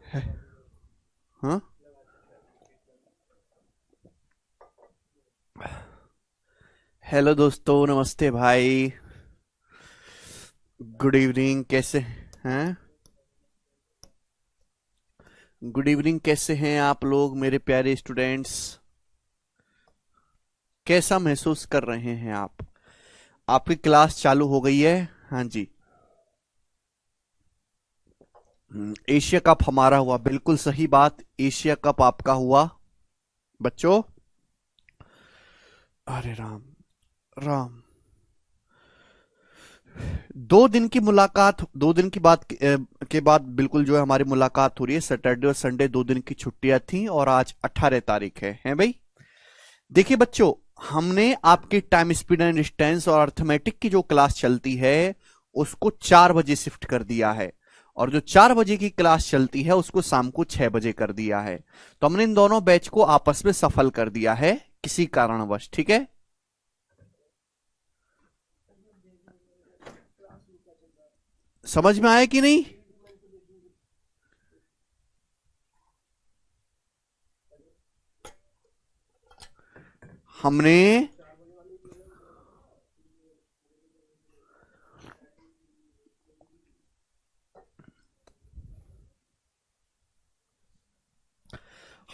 है- हाँ। हेलो दोस्तों, नमस्ते भाई। गुड इवनिंग, कैसे हैं? गुड इवनिंग, कैसे हैं आप लोग मेरे प्यारे स्टूडेंट्स? कैसा महसूस कर रहे हैं आप? आपकी क्लास चालू हो गई है? हाँ जी। एशिया कप हमारा हुआ, बिल्कुल सही बात। एशिया कप आपका हुआ बच्चों। अरे राम, राम। 2 दिन की बात के बाद बिल्कुल जो है हमारी मुलाकात हो रही है। सैटरडे और संडे 2 दिन की छुट्टियां थी और आज 18 तारीख है, हैं भाई? देखिए बच्चों, हमने आपकी टाइम स्पीड एंड डिस्टेंस और अर्थमेटिक की जो क्लास चलती है उसको 4 बजे शिफ्ट कर दिया है। और जो 4 बजे की क्लास चलती है उसको शाम को 6 बजे कर दिया है। तो हमने इन दोनों बैच को आपस में सफल कर दिया है किसी कारणवश, ठीक है? समझ में आया कि नहीं? हमने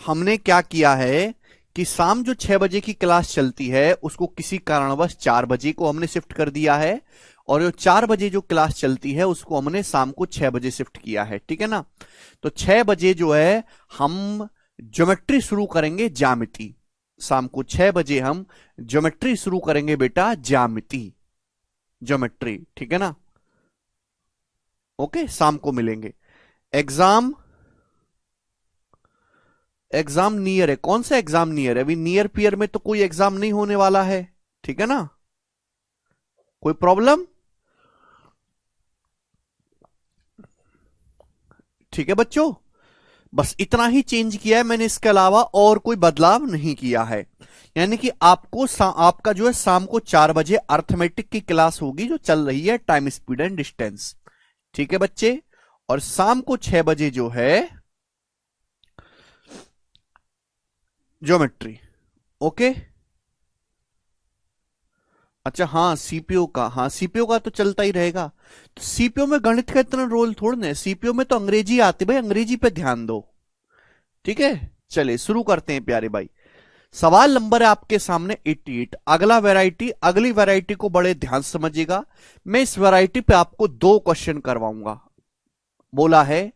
हमने क्या किया है कि शाम जो 6 बजे की क्लास चलती है उसको किसी कारणवश 4 बजे को हमने शिफ्ट कर दिया है। और जो 4 बजे जो क्लास चलती है उसको हमने शाम को 6 बजे शिफ्ट किया है, ठीक है ना? तो 6 बजे जो है हम ज्योमेट्री शुरू करेंगे, ज्यामिति। शाम को 6 बजे हम ज्योमेट्री शुरू करेंगे बेटा, ज्यामिति, ज्योमेट्री, ठीक है ना? ओके, शाम को मिलेंगे। एग्जाम, एग्जाम नियर है। कौन सा एग्जाम नियर है? अभी नियर पियर में तो कोई एग्जाम नहीं होने वाला है, ठीक है ना? कोई प्रॉब्लम? ठीक है बच्चों, बस इतना ही चेंज किया है मैंने, इसके अलावा और कोई बदलाव नहीं किया है। यानी कि आपका जो है शाम को 4 बजे अर्थमेटिक की क्लास होगी जो चल रही है टाइम स्पीड एंड डिस्टेंस, ठीक है बच्चे? और शाम को 6 बजे जो है ज्योमेट्री। ओके। अच्छा, हाँ सीपीयू का, हाँ सीपीयू का तो चलता ही रहेगा। तो सीपीयू में गणित का इतना रोल थोड़ा ना है, सीपीयू में तो अंग्रेजी आती है भाई, अंग्रेजी पे ध्यान दो, ठीक है? चलिए शुरू करते हैं प्यारे भाई। सवाल नंबर है आपके सामने 88। अगली वैरायटी को बड़े ध्यान से समझिएगा। मैं इस वैरायटी पे आपको 2 क्वेश्चन करवाऊंगा। बोला है,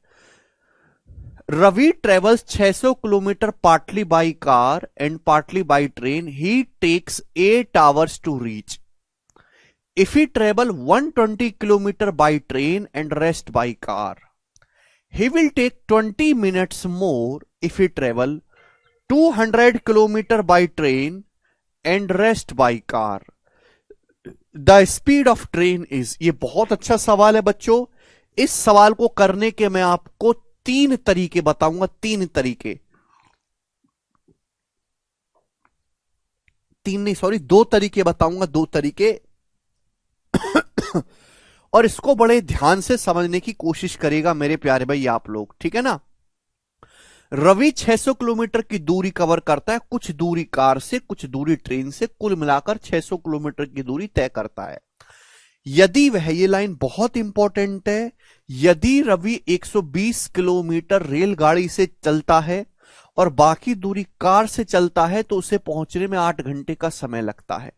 Ravi travels 600 kilometre partly by car and partly by train, he takes 8 hours to reach. If he travel 120 kilometer by train and rest by car, he will take 20 minutes more if he travel 200 kilometer by train and rest by car. The speed of train is। ये बहुत अच्छा सवाल है बच्चों। इस सवाल को करने के मैं आपको 3 तरीके बताऊंगा, 3 तरीके। तीन नहीं, सॉरी, 2 तरीके बताऊंगा, 2 तरीके। और इसको बड़े ध्यान से समझने की कोशिश करेगा मेरे प्यारे भाई आप लोग, ठीक है ना? रवि 600 किलोमीटर की दूरी कवर करता है, कुछ दूरी कार से, कुछ दूरी ट्रेन से, कुल मिलाकर 600 किलोमीटर की दूरी तय करता है। यदि वह, ये लाइन बहुत इंपॉर्टेंट है, यदि रवि 120 किलोमीटर रेलगाड़ी से चलता है और बाकी दूरी कार से चलता है तो उसे पहुंचने में 8 घंटे का समय लगता है।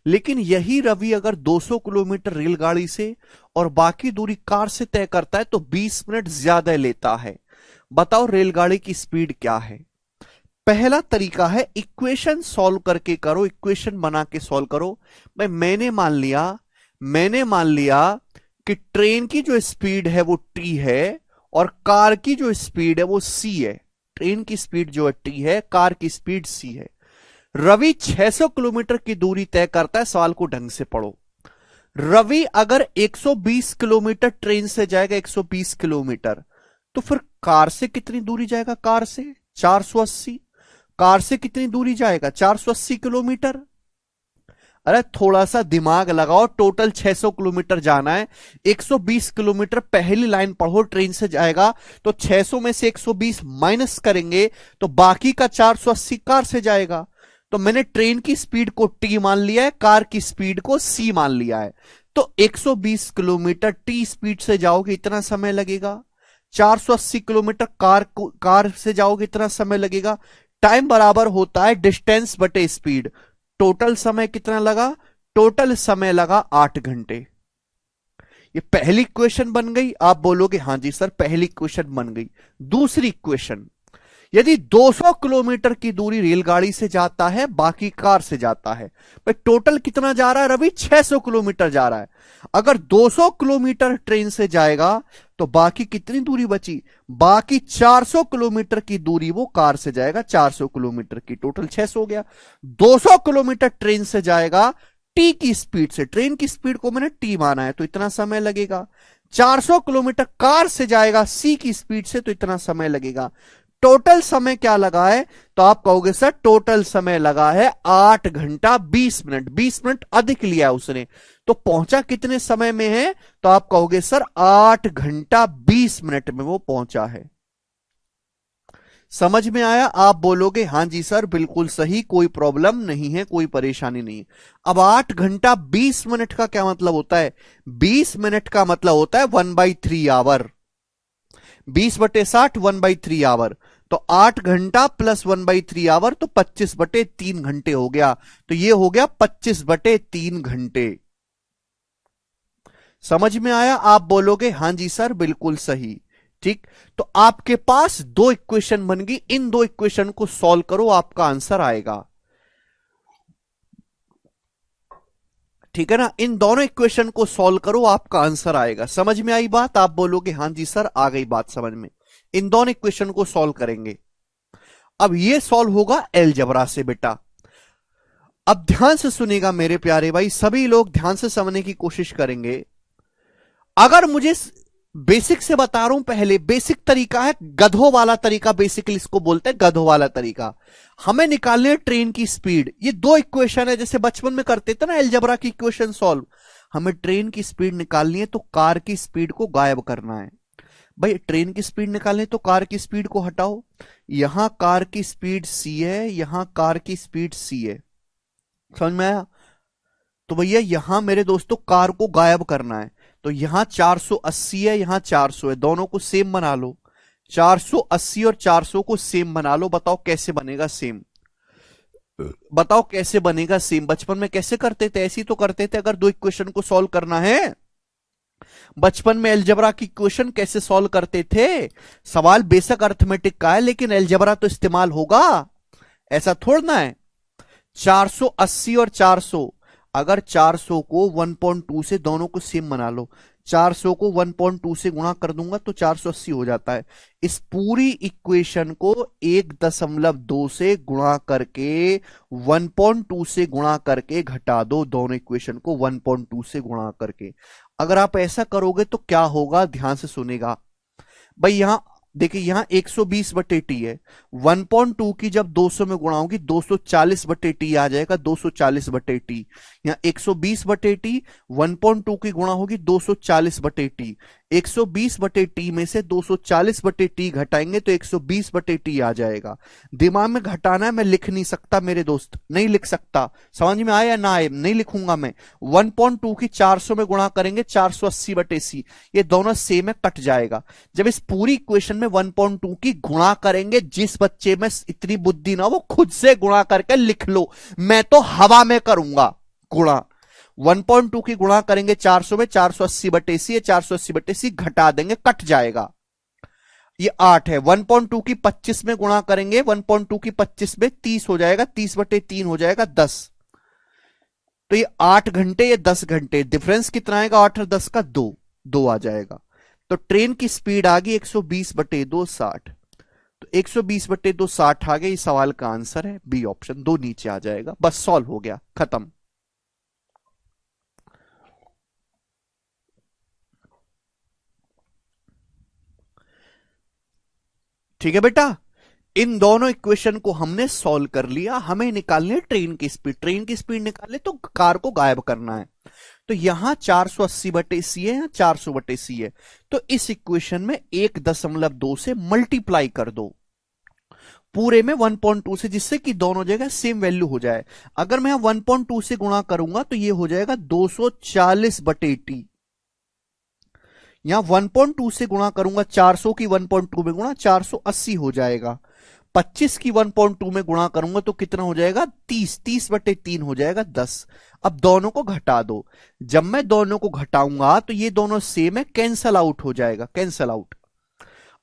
लेकिन यही रवि अगर 200 किलोमीटर रेलगाड़ी से और बाकी दूरी कार से तय करता है तो 20 मिनट ज्यादा लेता है। बताओ रेलगाड़ी की स्पीड क्या है? पहला तरीका है इक्वेशन सॉल्व करके करो, इक्वेशन बना के सॉल्व करो। भाई मैंने मान लिया कि ट्रेन की जो स्पीड है वो टी है और कार की जो स्पीड है वो सी है। ट्रेन की स्पीड जो है टी है, कार की स्पीड सी है। रवि 600 किलोमीटर की दूरी तय करता है। सवाल को ढंग से पढ़ो। रवि अगर 120 किलोमीटर ट्रेन से जाएगा, 120 किलोमीटर, तो फिर कार से कितनी दूरी जाएगा? कार से 480। कार से कितनी दूरी जाएगा? 480 किलोमीटर। अरे थोड़ा सा दिमाग लगाओ, टोटल 600 किलोमीटर जाना है, 120 किलोमीटर पहली लाइन पढ़ो, ट्रेन से जाएगा तो 600 में से 120 माइनस करेंगे तो बाकी का 480 कार से जाएगा। तो मैंने ट्रेन की स्पीड को टी मान लिया है, कार की स्पीड को सी मान लिया है। तो 120 किलोमीटर टी स्पीड से जाओगे इतना समय लगेगा, 480 किलोमीटर कार से जाओगे इतना समय लगेगा। टाइम बराबर होता है डिस्टेंस बटे स्पीड। टोटल समय कितना लगा? टोटल समय लगा 8 घंटे। ये पहली इक्वेशन बन गई। आप बोलोगे हाँ जी सर पहली इक्वेशन बन गई। दूसरी इक्वेशन, यदि 200 किलोमीटर की दूरी रेलगाड़ी से जाता है, बाकी कार से जाता है, भाई टोटल कितना जा रहा है रवि? 600 किलोमीटर जा रहा है। अगर 200 किलोमीटर ट्रेन से जाएगा तो बाकी कितनी दूरी बची? बाकी 400 किलोमीटर की दूरी वो कार से जाएगा। 400 किलोमीटर की टोटल 600 हो गया। 200 किलोमीटर ट्रेन से जाएगा टी की स्पीड से, ट्रेन की स्पीड को मैंने टी माना है तो इतना समय लगेगा। 400 किलोमीटर कार से जाएगा सी की स्पीड से तो इतना समय लगेगा। टोटल समय क्या लगा है? तो आप कहोगे सर टोटल समय लगा है 8 घंटा 20 मिनट। 20 मिनट अधिक लिया उसने, तो पहुंचा कितने समय में है? तो आप कहोगे सर 8 घंटा 20 मिनट में वो पहुंचा है। समझ में आया? आप बोलोगे हां जी सर बिल्कुल सही, कोई प्रॉब्लम नहीं है, कोई परेशानी नहीं है। अब 8 घंटा 20 मिनट का क्या मतलब होता है? 20 मिनट का मतलब होता है 1/3 आवर। 20/60 1/3 आवर। तो 8 घंटा प्लस 1/3 आवर तो 25/3 घंटे हो गया। तो ये हो गया 25/3 घंटे। समझ में आया? आप बोलोगे हां जी सर बिल्कुल सही। ठीक, तो आपके पास दो इक्वेशन बन गई। इन दो इक्वेशन को सॉल्व करो, आपका आंसर आएगा। ठीक है ना? इन दोनों इक्वेशन को सॉल्व करो, आपका आंसर आएगा। समझ में आई बात? आप बोलोगे हां जी सर आ गई बात समझ में। इन दोनों इक्वेशन को सॉल्व करेंगे। अब ये सॉल्व होगा अलजेब्रा से बेटा। अब ध्यान से सुनेगा मेरे प्यारे भाई, सभी लोग ध्यान से समझने की कोशिश करेंगे। अगर मुझे बेसिक से बता रहा हूं, पहले बेसिक तरीका है गधों वाला तरीका, बेसिकली इसको बोलते हैं गधों वाला तरीका। हमें निकालनी है ट्रेन की स्पीड। ये दो इक्वेशन है, जैसे बचपन में करते थे ना अलजेब्रा की इक्वेशन सॉल्व। हमें ट्रेन की स्पीड निकालनी है तो कार की स्पीड को गायब करना है। भाई ट्रेन की स्पीड निकालनी है तो कार की स्पीड को हटाओ। यहां कार की स्पीड सी है, यहां कार की स्पीड सी है। समझ में आया? तो भैया यहां मेरे दोस्तों कार को गायब करना है। तो यहां 480 है, यहां 400 है, दोनों को सेम बना लो। 480 और 400 को सेम बना लो। बताओ कैसे बनेगा सेम? बताओ कैसे बनेगा सेम? बचपन में कैसे करते थे? ऐसे ही तो करते थे अगर दो इक्वेशन को सॉल्व करना है। बचपन में अलजेब्रा की इक्वेशन कैसे सॉल्व करते थे? सवाल बेसिक अर्थमेटिक का है लेकिन अलजेब्रा तो इस्तेमाल होगा, ऐसा थोड़ा है। 480 और 400, अगर 400 को 1.2 से दोनों को सेम बना लो, 400 को 1.2 से गुणा कर दूंगा तो 480 हो जाता है। इस पूरी इक्वेशन को 1.2 से गुणा करके 1.2 से गुणा करके घटा दो, दोनों इक्वेशन को 1.2 से गुणा करके। अगर आप ऐसा करोगे तो क्या होगा, ध्यान से सुनेगा भाई। यहां देखिए, यहां 120/t है। 1.2 की जब 200 में गुणा होगी 240/t आ जाएगा, 240/t। यहां 120/t, 1.2 की गुणा होगी 240/t। 120/t में से 240/t घटाएंगे तो 120/t आ जाएगा। दिमाग में घटाना है, मैं लिख नहीं सकता मेरे दोस्त, नहीं लिख सकता। समझ में आया ना आए? नहीं लिखूंगा मैं। 1.2 की 400 में गुणा करेंगे 480/c, ये दोनों सेम है, कट जाएगा। जब इस पूरी इक्वेशन में 1.2 की गुणा करेंगे, जिस बच्चे में इतनी बुद्धि ना वो खुद से गुणा करके लिख लो, मैं तो हवा में करूंगा गुणा। 1.2 की गुणा करेंगे 400 में, 480/c है, 480/c घटा देंगे, कट जाएगा। ये 8 है। 1.2 की 25 में गुणा करेंगे, 1.2 की 25 में 30 हो जाएगा, 30/3 हो जाएगा 10। तो ये 8 घंटे, ये 10 घंटे, डिफरेंस कितना आएगा 8 और 10 का? 2, 2 आ जाएगा। तो ट्रेन की स्पीड आ गई 120/2 60। तो 120/2 60 आ गया। इस सवाल का आंसर है बी ऑप्शन, दो नीचे आ जाएगा। बस सॉल्व हो गया, खत्म। ठीक है बेटा, इन दोनों इक्वेशन को हमने सॉल्व कर लिया, हमें निकालनी है ट्रेन की स्पीड। ट्रेन की स्पीड निकाले तो कार को गायब करना है। तो यहां 480/c है, यहां 400/c है। तो इस इक्वेशन में 1.2 से मल्टीप्लाई कर दो पूरे में 1.2 से, जिससे कि दोनों जगह सेम वैल्यू हो जाए। अगर मैं 1.2 से गुणा करूंगा तो ये हो जाएगा 240/t। यहां 1.2 से गुणा करूंगा, 400 की 1.2 में गुणा 480 हो जाएगा। 25 की 1.2 में गुणा करूंगा तो कितना हो जाएगा 30, 30/3 हो जाएगा 10। अब दोनों को घटा दो। जब मैं दोनों को घटाऊंगा तो ये दोनों सेम है, कैंसल आउट हो जाएगा, कैंसल आउट।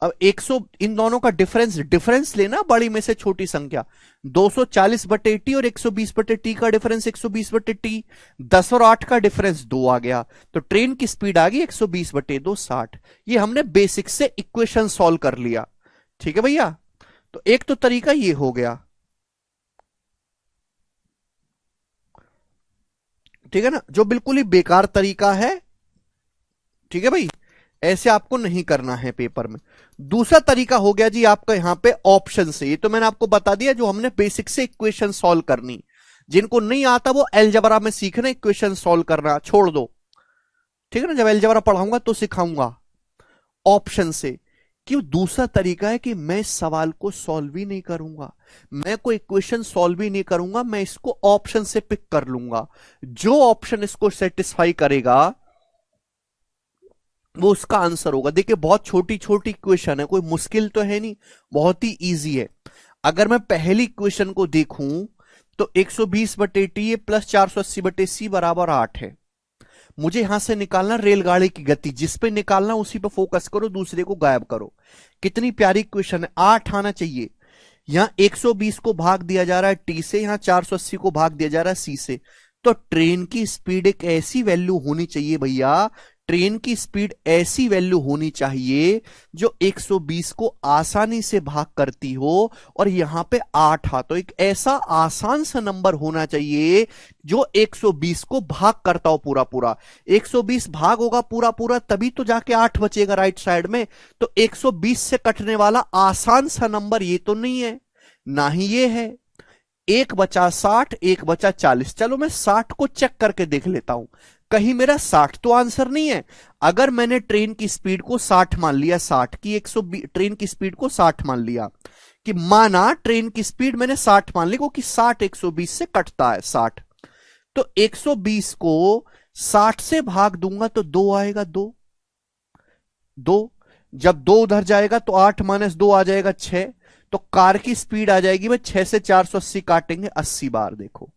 अब 100, इन दोनों का डिफरेंस लेना, बड़ी में से छोटी संख्या। 240/t और 120/t का डिफरेंस 120/t। 10 और 8 का डिफरेंस 2 आ गया, तो ट्रेन की स्पीड आ गई 120/2 60। ये हमने बेसिक से इक्वेशन सॉल्व कर लिया। ठीक है भैया, तो एक तो तरीका ये हो गया, ठीक है ना, जो बिल्कुल ही बेकार तरीका है। ठीक है भाई, ऐसे आपको नहीं करना है पेपर में। दूसरा तरीका हो गया जी आपका यहां पे ऑप्शन से। ये तो मैंने आपको बता दिया, जो हमने बेसिक से इक्वेशन सॉल्व करनी। जिनको नहीं आता वो अलजेब्रा में सीखना इक्वेशन सॉल्व करना छोड़ दो। ठीक है ना, जब अलजेब्रा पढ़ाऊंगा तो सिखाऊंगा ऑप्शन से। कि दूसरा तरीका है कि मैं इस सवाल को सॉल्व ही नहीं करूंगा, मैं कोई इक्वेशन सॉल्व ही नहीं करूंगा, मैं इसको ऑप्शन से पिक कर लूंगा। जो ऑप्शन इसको सेटिस्फाई करेगा वो उसका आंसर होगा। देखिए बहुत छोटी छोटी इक्वेशन है, कोई मुश्किल तो है नहीं, बहुत ही इजी है। अगर मैं पहली इक्वेशन को देखूं तो 120/t प्लस 480/c बराबर 8 है। मुझे यहां से निकालना रेलगाड़ी की गति, जिस पे निकालना उसी पे फोकस करो, दूसरे को गायब करो। कितनी प्यारी इक्वेशन है, 8 आना चाहिए। यहां 120 को भाग दिया जा रहा है टी से, यहां 480 को भाग दिया जा रहा है सी से। तो ट्रेन की स्पीड एक ऐसी वैल्यू होनी चाहिए भैया, ट्रेन की स्पीड ऐसी वैल्यू होनी चाहिए जो 120 को आसानी से भाग करती हो। और यहां पे 8 तो एक ऐसा आसान सा नंबर होना चाहिए जो 120 को भाग करता हो पूरा पूरा। 120 भाग होगा पूरा पूरा तभी तो जाके 8 बचेगा राइट साइड में। तो 120 से कटने वाला आसान सा नंबर ये तो नहीं है, ना ही ये है। 1 बचा 60, 1 बचा 40। चलो मैं 60 को चेक करके देख लेता हूं, कहीं मेरा 60 तो आंसर नहीं है। अगर मैंने ट्रेन की स्पीड को 60 मान लिया, 60 की 120 ट्रेन की स्पीड को 60 मान लिया, कि माना ट्रेन की स्पीड मैंने 60 मान ली, क्योंकि 60 120 से कटता है 60। तो 120 को 60 से भाग दूंगा तो 2 आएगा, 2 2। जब 2 उधर जाएगा तो 8 - 2 आ जाएगा 6। तो कार की स्पीड आ जाएगी, मैं 6 से 480 काटेंगे 80 बार। देखो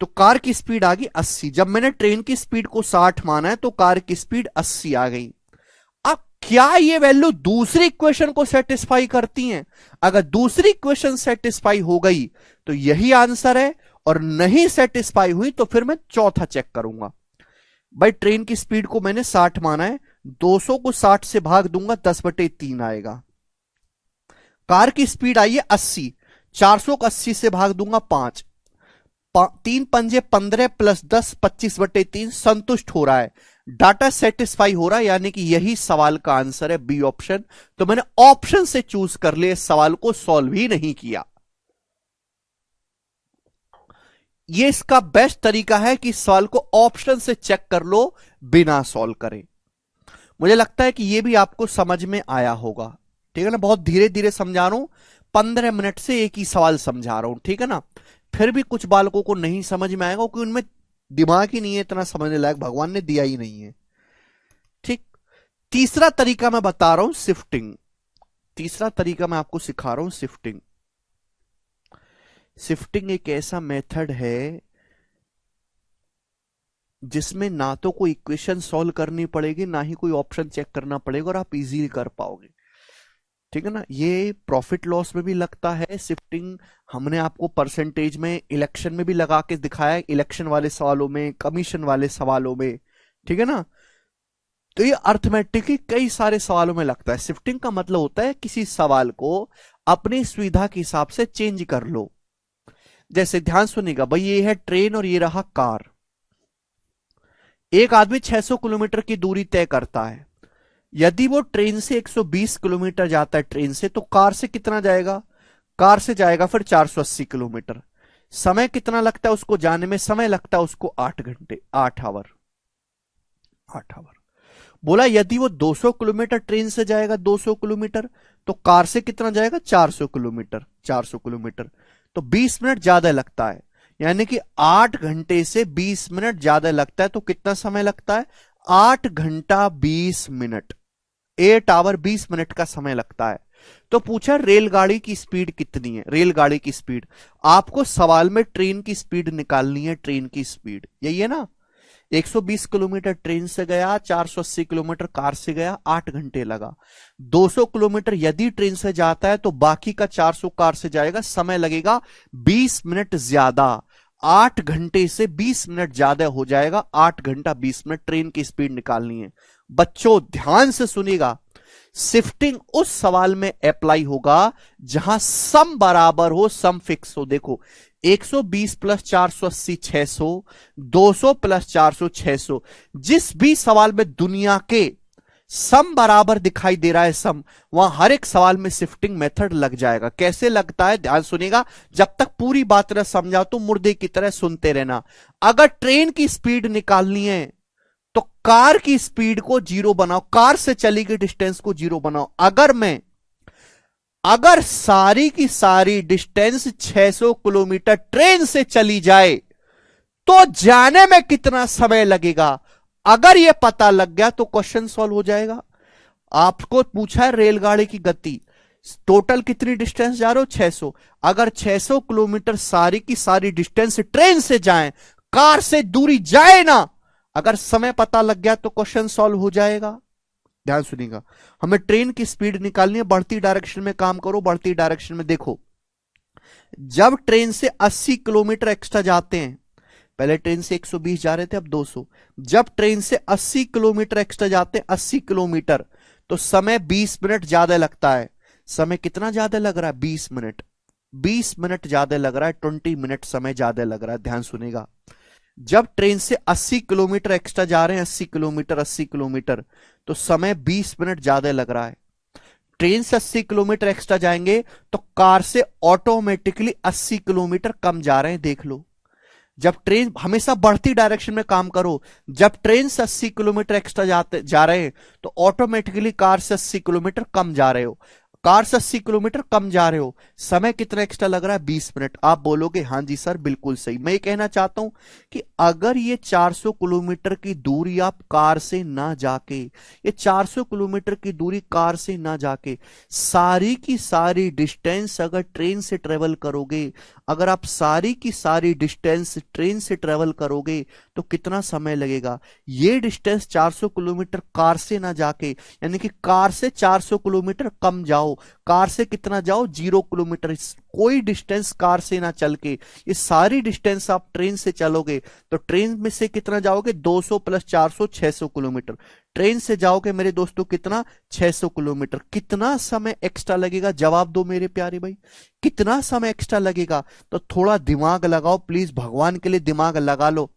तो कार की स्पीड आ गई 80। जब मैंने ट्रेन की स्पीड को 60 माना है तो कार की स्पीड 80 आ गई। अब क्या ये वैल्यू दूसरी इक्वेशन को सेटिस्फाई करती हैं? अगर दूसरी इक्वेशन सेटिस्फाई हो गई तो यही आंसर है, और नहीं सेटिस्फाई हुई तो फिर मैं चौथा चेक करूंगा। भाई ट्रेन की स्पीड को मैंने 60 माना है, 200 को 60 से भाग दूंगा 10/3 आएगा। कार की स्पीड आई है 80, 400 को 80 से भाग दूंगा 5, 3 पंजे 15 प्लस 10 25/3 संतुष्ट हो रहा है, डाटा सेटिस्फाई हो रहा है, यानी कि यही सवाल का आंसर है बी ऑप्शन। तो मैंने ऑप्शन से चूज कर लिया, सवाल को सॉल्व ही नहीं किया। ये इसका बेस्ट तरीका है कि सवाल को ऑप्शन से चेक कर लो बिना सॉल्व करे। मुझे लगता है कि यह भी आपको समझ में आया होगा। ठीक है ना, बहुत धीरे धीरे समझा रहा हूं, 15 मिनट से एक ही सवाल समझा रहा हूं। ठीक है ना, फिर भी कुछ बालकों को नहीं समझ में आएगा क्योंकि उनमें दिमाग ही नहीं है इतना समझने लायक, भगवान ने दिया ही नहीं है। ठीक, तीसरा तरीका मैं बता रहा हूं शिफ्टिंग। तीसरा तरीका मैं आपको सिखा रहा हूं शिफ्टिंग। शिफ्टिंग एक ऐसा मेथड है जिसमें ना तो कोई इक्वेशन सॉल्व करनी पड़ेगी, ना ही कोई ऑप्शन चेक करना पड़ेगा, और आप इजीली कर पाओगे। ठीक है ना, ये प्रॉफिट लॉस में भी लगता है शिफ्टिंग। हमने आपको परसेंटेज में, इलेक्शन में भी लगा के दिखाया, इलेक्शन वाले सवालों में, कमीशन वाले सवालों में। ठीक है ना, तो ये अर्थमेटिक कई सारे सवालों में लगता है। शिफ्टिंग का मतलब होता है किसी सवाल को अपनी सुविधा के हिसाब से चेंज कर लो। जैसे ध्यान सुनिएगा भाई, ये है ट्रेन और ये रहा कार। एक आदमी 600 किलोमीटर की दूरी तय करता है। यदि वो ट्रेन से 120 किलोमीटर जाता है ट्रेन से, तो कार से कितना जाएगा? कार से जाएगा फिर 480 किलोमीटर। समय कितना लगता है उसको जाने में? समय लगता है उसको 8 घंटे, 8 आवर। 8 आवर। बोला यदि वो 200 किलोमीटर ट्रेन से जाएगा, 200 किलोमीटर, तो कार से कितना जाएगा? 400 किलोमीटर। 400 किलोमीटर तो 20 मिनट ज्यादा लगता है, यानी कि 8 घंटे से 20 मिनट ज्यादा लगता है। तो कितना समय लगता है? 8 घंटा 20 मिनट, 8 आवर 20 मिनट का समय लगता है। तो पूछा रेलगाड़ी की स्पीड कितनी है? रेलगाड़ी की स्पीड, आपको सवाल में ट्रेन की स्पीड निकालनी है। ट्रेन की स्पीड यही है ना, 120 किलोमीटर ट्रेन से गया, 480 किलोमीटर कार से गया, 8 घंटे लगा। 200 किलोमीटर यदि ट्रेन से जाता है तो बाकी का 400 कार से जाएगा, समय लगेगा 20 मिनट ज्यादा। 8 घंटे से 20 मिनट ज्यादा हो जाएगा, 8 घंटा 20 मिनट ट्रेन की स्पीड निकालनी है। बच्चों ध्यान से सुनिएगा, शिफ्टिंग उस सवाल में अप्लाई होगा जहां सम बराबर हो, सम फिक्स हो। देखो 120 प्लस 480 600, 200 प्लस 400 600। जिस भी सवाल में दुनिया के सम बराबर दिखाई दे रहा है, सम, वहां हर एक सवाल में शिफ्टिंग मेथड लग जाएगा। कैसे लगता है ध्यान सुनिएगा, जब तक पूरी बात न समझाओ तो मुर्दे की तरह सुनते रहना। अगर ट्रेन की स्पीड निकालनी है तो कार की स्पीड को 0 बनाओ, कार से चली गई डिस्टेंस को 0 बनाओ। अगर सारी की सारी डिस्टेंस 600 किलोमीटर ट्रेन से चली जाए तो जाने में कितना समय लगेगा? अगर यह पता लग गया तो क्वेश्चन सॉल्व हो जाएगा। आपको पूछा है रेलगाड़ी की गति, टोटल कितनी डिस्टेंस जा रहे हो? 600। अगर 600 किलोमीटर सारी की सारी डिस्टेंस ट्रेन से जाए, कार से दूरी जाए ना, अगर समय पता लग गया तो क्वेश्चन सॉल्व हो जाएगा। ध्यान सुनिएगा, हमें ट्रेन की स्पीड निकालनी है। बढ़ती डायरेक्शन में काम करो, बढ़ती डायरेक्शन में देखो, जब ट्रेन से 80 किलोमीटर एक्स्ट्रा जाते हैं, पहले ट्रेन से 120 जा रहे थे, अब 200। जब ट्रेन से 80 किलोमीटर एक्स्ट्रा जाते हैं, 80 किलोमीटर, तो समय 20 मिनट ज्यादा लगता है। समय कितना ज्यादा लग रहा है? 20 मिनट। 20 मिनट ज्यादा लग रहा है, 20 मिनट समय ज्यादा लग रहा है। ध्यान सुनेगा, जब ट्रेन से 80 किलोमीटर एक्स्ट्रा जा रहे हैं, 80 किलोमीटर, तो समय 20 मिनट ज्यादा लग रहा है। ट्रेन से 80 किलोमीटर एक्स्ट्रा जाएंगे तो कार से ऑटोमेटिकली 80 किलोमीटर कम जा रहे हैं। देख लो, जब ट्रेन, हमेशा बढ़ती डायरेक्शन में काम करो, जब ट्रेन से 80 किलोमीटर एक्स्ट्रा जा रहे हैं तो ऑटोमेटिकली कार से 80 किलोमीटर कम जा रहे हो। कार से 80 किलोमीटर कम जा रहे हो, समय कितना एक्स्ट्रा लग रहा है? 20 मिनट। आप बोलोगे हां जी सर बिल्कुल सही। मैं ये कहना चाहता हूं कि अगर ये 400 किलोमीटर की दूरी आप कार से ना जाके, ये 400 किलोमीटर की दूरी कार से ना जाके सारी की सारी डिस्टेंस अगर ट्रेन से ट्रेवल करोगे, अगर आप सारी की सारी डिस्टेंस ट्रेन से ट्रेवल करोगे तो कितना समय लगेगा? ये डिस्टेंस 400 किलोमीटर कार से ना जाके, यानी कि कार से 400 किलोमीटर कम जाओ, कार से कितना जाओ? 0 किलोमीटर। कोई डिस्टेंस कार से ना चल के ये सारी डिस्टेंस आप ट्रेन से चलोगे तो ट्रेन में से कितना जाओगे? 200 प्लस 400 600 किलोमीटर। ट्रेन से जाओगे मेरे दोस्तों कितना? 600 किलोमीटर। कितना समय एक्स्ट्रा लगेगा? जवाब दो मेरे प्यारे भाई, कितना समय एक्स्ट्रा लगेगा? तो थोड़ा दिमाग लगाओ प्लीज, भगवान के लिए दिमाग लगा लो।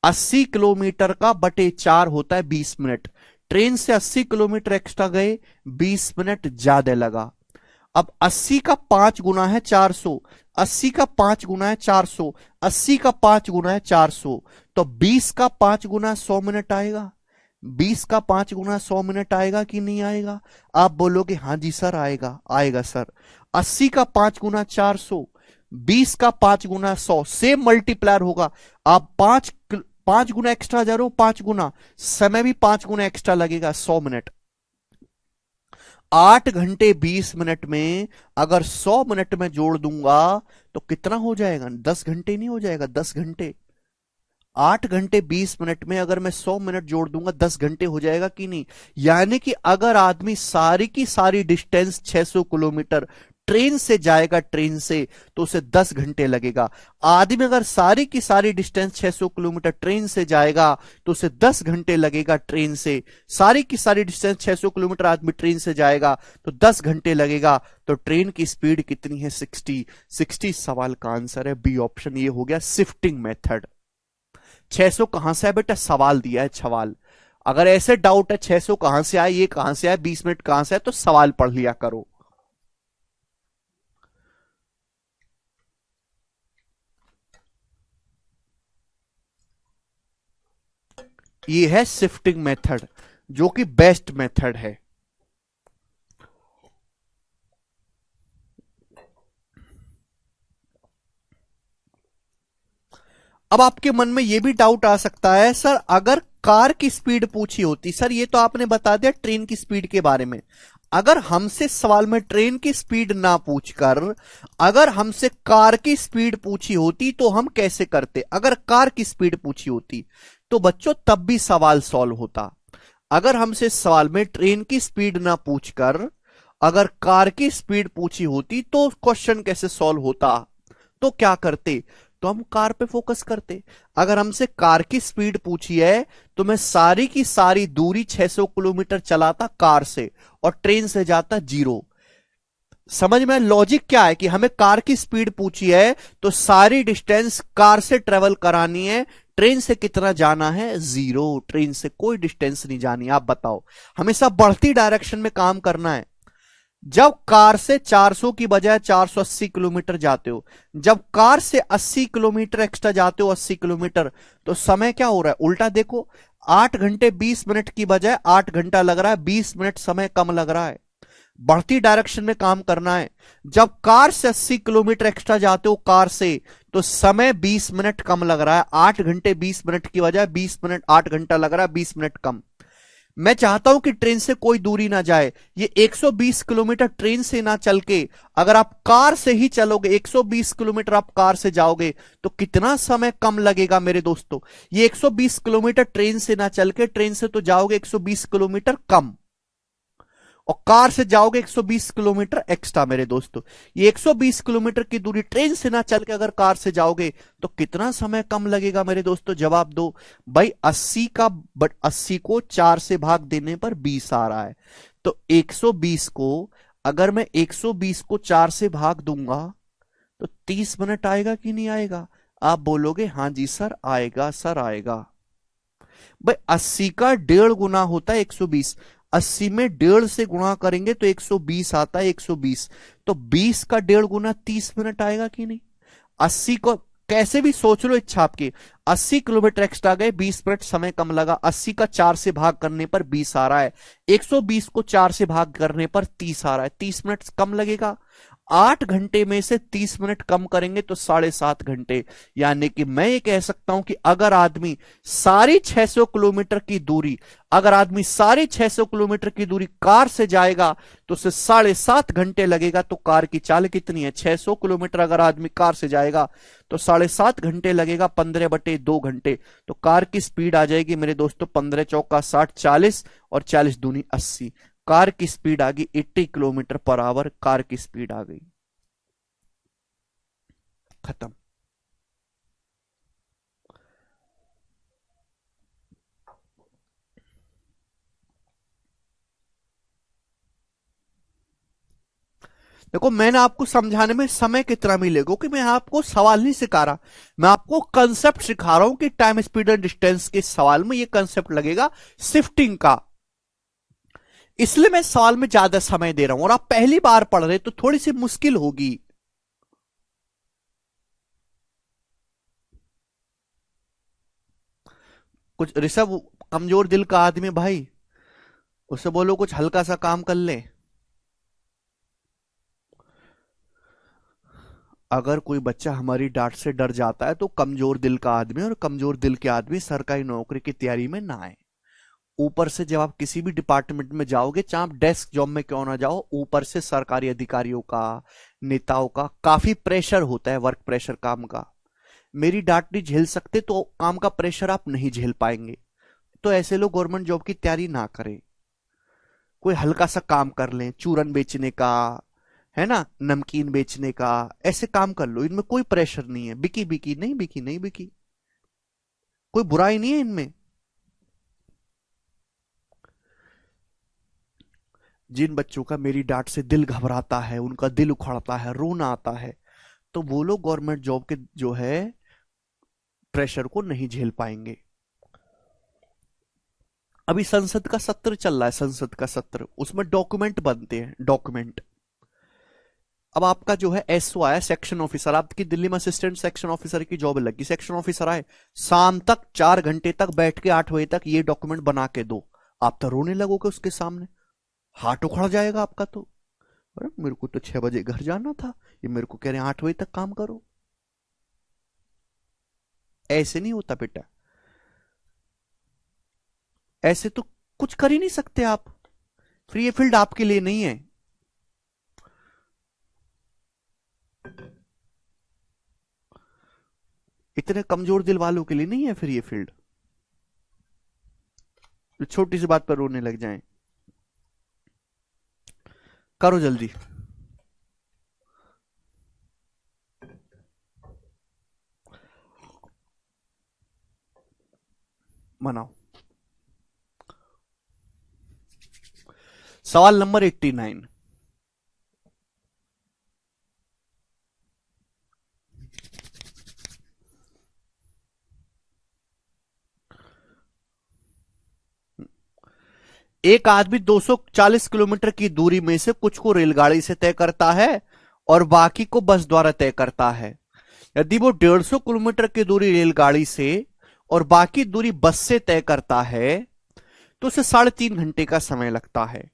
80 किलोमीटर का बटे 4 होता है 20 मिनट। ट्रेन से 80 किलोमीटर एक्स्ट्रा गए, 20 मिनट ज्यादा लगा। अब 80 का 5 गुना है 400, 80 का 5 गुना है 400, 80 का 5 गुना है 400, तो 20 का 5 गुना 100 मिनट आएगा। 20 का 5 गुना 100 मिनट आएगा कि नहीं आएगा? आप बोलोगे हां जी सर आएगा, आएगा सर। 80 का 5 गुना 400, 20 का 5 गुना 100, सेम मल्टीप्लायर होगा। आप 5 गुना एक्स्ट्रा जा रहे हो, 5 गुना, समय भी 5 गुना एक्स्ट्रा लगेगा, 100 मिनट। 8 घंटे 20 मिनट में अगर 100 मिनट में जोड़ दूंगा तो कितना हो जाएगा? 10 घंटे नहीं हो जाएगा? 10 घंटे। 8 घंटे 20 मिनट में अगर मैं 100 मिनट जोड़ दूंगा 10 घंटे हो जाएगा कि नहीं? यानी कि अगर आदमी सारी की सारी डिस्टेंस 600 किलोमीटर ट्रेन से जाएगा, ट्रेन से, तो उसे 10 घंटे लगेगा। आदमी अगर सारी की सारी डिस्टेंस 600 किलोमीटर ट्रेन से जाएगा तो उसे 10 घंटे लगेगा ट्रेन से। सारी की सारी डिस्टेंस 600 किलोमीटर आदमी ट्रेन से जाएगा तो 10 घंटे लगेगा। तो ट्रेन की स्पीड कितनी है? 60। 60 सवाल का आंसर है बी ऑप्शन। ये हो गया शिफ्टिंग मेथड। 600 कहां से है बेटा? सवाल दिया है, सवाल। अगर ऐसे डाउट है 600 कहां से आए, ये कहां से आए, 20 मिनट कहां से आए, तो सवाल पढ़ लिया करो। ये है शिफ्टिंग मेथड, जो कि बेस्ट मेथड है। अब आपके मन में यह भी डाउट आ सकता है, सर अगर कार की स्पीड पूछी होती, सर ये तो आपने बता दिया ट्रेन की स्पीड के बारे में, अगर हमसे सवाल में ट्रेन की स्पीड ना पूछकर अगर हमसे कार की स्पीड पूछी होती तो हम कैसे करते? अगर कार की स्पीड पूछी होती तो बच्चों तब भी सवाल सॉल्व होता। अगर हमसे सवाल में ट्रेन की स्पीड ना पूछकर अगर कार की स्पीड पूछी होती तो क्वेश्चन कैसे सॉल्व होता? तो क्या करते? तो हम कार पे फोकस करते। अगर हमसे कार की स्पीड पूछी है तो मैं सारी की सारी दूरी 600 किलोमीटर चलाता कार से और ट्रेन से जाता 0। समझ में लॉजिक क्या है कि हमें कार की स्पीड पूछी है तो सारी डिस्टेंस कार से ट्रेवल करानी है, ट्रेन से कितना जाना है? 0। ट्रेन से कोई डिस्टेंस नहीं जानी। आप बताओ, हमेशा बढ़ती डायरेक्शन में काम करना है। जब कार से 400 की बजाय 480 किलोमीटर जाते हो, जब कार से 80 किलोमीटर एक्स्ट्रा जाते हो, 80 किलोमीटर, तो समय क्या हो रहा है? उल्टा देखो, 8 घंटे 20 मिनट की बजाय 8 घंटा लग रहा है, 20 मिनट समय कम लग रहा है। बढ़ती डायरेक्शन में काम करना है। जब कार से 80 किलोमीटर एक्स्ट्रा जाते हो कार से, तो समय 20 मिनट कम लग रहा है। 8 घंटे 20 मिनट की बजाय 20 मिनट 8 घंटा लग रहा है, 20 मिनट कम। मैं चाहता हूं कि ट्रेन से कोई दूरी ना जाए। ये 120 किलोमीटर ट्रेन से ना चल के अगर आप कार से ही चलोगे, 120 किलोमीटर आप कार से जाओगे तो कितना समय कम लगेगा मेरे दोस्तों? ये 120 किलोमीटर ट्रेन से ना चल के, ट्रेन से तो जाओगे 120 किलोमीटर कम और कार से जाओगे 120 किलोमीटर एक्स्ट्रा। मेरे दोस्तों, ये 120 किलोमीटर की दूरी ट्रेन से ना चल के अगर कार से जाओगे तो कितना समय कम लगेगा मेरे दोस्तों? जवाब दो भाई। 80 को 4 से भाग देने पर 20 आ रहा है, तो 120 को अगर मैं 120 को 4 से भाग दूंगा तो 30 मिनट आएगा कि नहीं आएगा? आप बोलोगे हां जी सर आएगा, सर आएगा। भाई 80 का 1.5 गुना होता है 120। 80 में 1.5 से गुणा करेंगे तो 120 आता है, 120। तो 20 का 1.5 गुना 30 मिनट आएगा कि नहीं? 80 को कैसे भी सोच लो इच्छा आपकी। 80 किलोमीटर एक्स्ट्रा गए, 20 मिनट समय कम लगा। 80 का 4 से भाग करने पर 20 आ रहा है। 120 को 4 से भाग करने पर 30 आ रहा है, 30 मिनट कम लगेगा। 8 घंटे में से 30 मिनट कम करेंगे तो 7.5 घंटे। यानी कि मैं ये कह सकता हूं कि अगर आदमी सारी 600 किलोमीटर की दूरी अगर आदमी सारी 600 किलोमीटर की दूरी कार से जाएगा तो उसे 7.5 घंटे लगेगा। तो कार की चाल कितनी है? 600 किलोमीटर अगर आदमी कार से जाएगा तो 7.5 घंटे लगेगा, 15/2 घंटे। तो कार की स्पीड आ जाएगी मेरे दोस्तों 15 चौका 60, 40 और 40 दूनी 80। कार की स्पीड आ गई 80 किलोमीटर पर आवर। कार की स्पीड आ गई। खत्म। देखो मैंने आपको समझाने में समय कितना मिलेगा, क्योंकि मैं आपको सवाल नहीं सिखा रहा, मैं आपको कंसेप्ट सिखा रहा हूं कि टाइम स्पीड एंड डिस्टेंस के सवाल में ये कंसेप्ट लगेगा शिफ्टिंग का। इसलिए मैं सवाल में ज्यादा समय दे रहा हूं और आप पहली बार पढ़ रहे तो थोड़ी सी मुश्किल होगी। कुछ ऋषभ कमजोर दिल का आदमी भाई, उससे बोलो कुछ हल्का सा काम कर ले। अगर कोई बच्चा हमारी डांट से डर जाता है तो कमजोर दिल का आदमी, और कमजोर दिल के आदमी सरकारी नौकरी की तैयारी में ना आए। ऊपर से जब आप किसी भी डिपार्टमेंट में जाओगे, चाहे आप डेस्क जॉब में क्यों ना जाओ, ऊपर से सरकारी अधिकारियों का, नेताओं का काफी प्रेशर होता है, वर्क प्रेशर काम का। मेरी डांट नहीं झेल सकते तो काम का प्रेशर आप नहीं झेल पाएंगे। तो ऐसे लोग गवर्नमेंट जॉब की तैयारी ना करें। कोई हल्का सा काम कर लें, चूरन बेचने का, है ना, नमकीन बेचने का, ऐसे काम कर लो। इनमें कोई प्रेशर नहीं है। बिकी बिकी नहीं, बिकी नहीं बिकी, कोई बुराई नहीं है इनमें। जिन बच्चों का मेरी डांट से दिल घबराता है, उनका दिल उखड़ता है, रोना आता है, तो वो लोग गवर्नमेंट जॉब के जो है प्रेशर को नहीं झेल पाएंगे। अभी संसद का सत्र चल रहा है, संसद का सत्र, उसमें डॉक्यूमेंट बनते हैं, डॉक्यूमेंट। अब आपका जो है एसओ आया, सेक्शन ऑफिसर, आपकी दिल्ली में असिस्टेंट सेक्शन ऑफिसर की जॉब लगी, सेक्शन ऑफिसर आए, शाम तक 4 घंटे तक बैठ के 8 बजे तक ये डॉक्यूमेंट बना के दो। आप तो रोने लगोगे उसके सामने, हाथ उखड़ जाएगा आपका। तो अरे मेरे को तो 6 बजे घर जाना था, ये मेरे को कह रहे हैं 8 बजे तक काम करो। ऐसे नहीं होता बेटा, ऐसे तो कुछ कर ही नहीं सकते आप, फिर ये फील्ड आपके लिए नहीं है। इतने कमजोर दिल वालों के लिए नहीं है फिर ये फील्ड, जो छोटी सी बात पर रोने लग जाएं। करो जल्दी, मनाओ। सवाल नंबर 89, एक आदमी 240 किलोमीटर की दूरी में से कुछ को रेलगाड़ी से तय करता है और बाकी को बस द्वारा तय करता है। यदि वो 150 किलोमीटर की दूरी रेलगाड़ी से और बाकी दूरी बस से तय करता है तो उसे 3.5 घंटे का समय लगता है।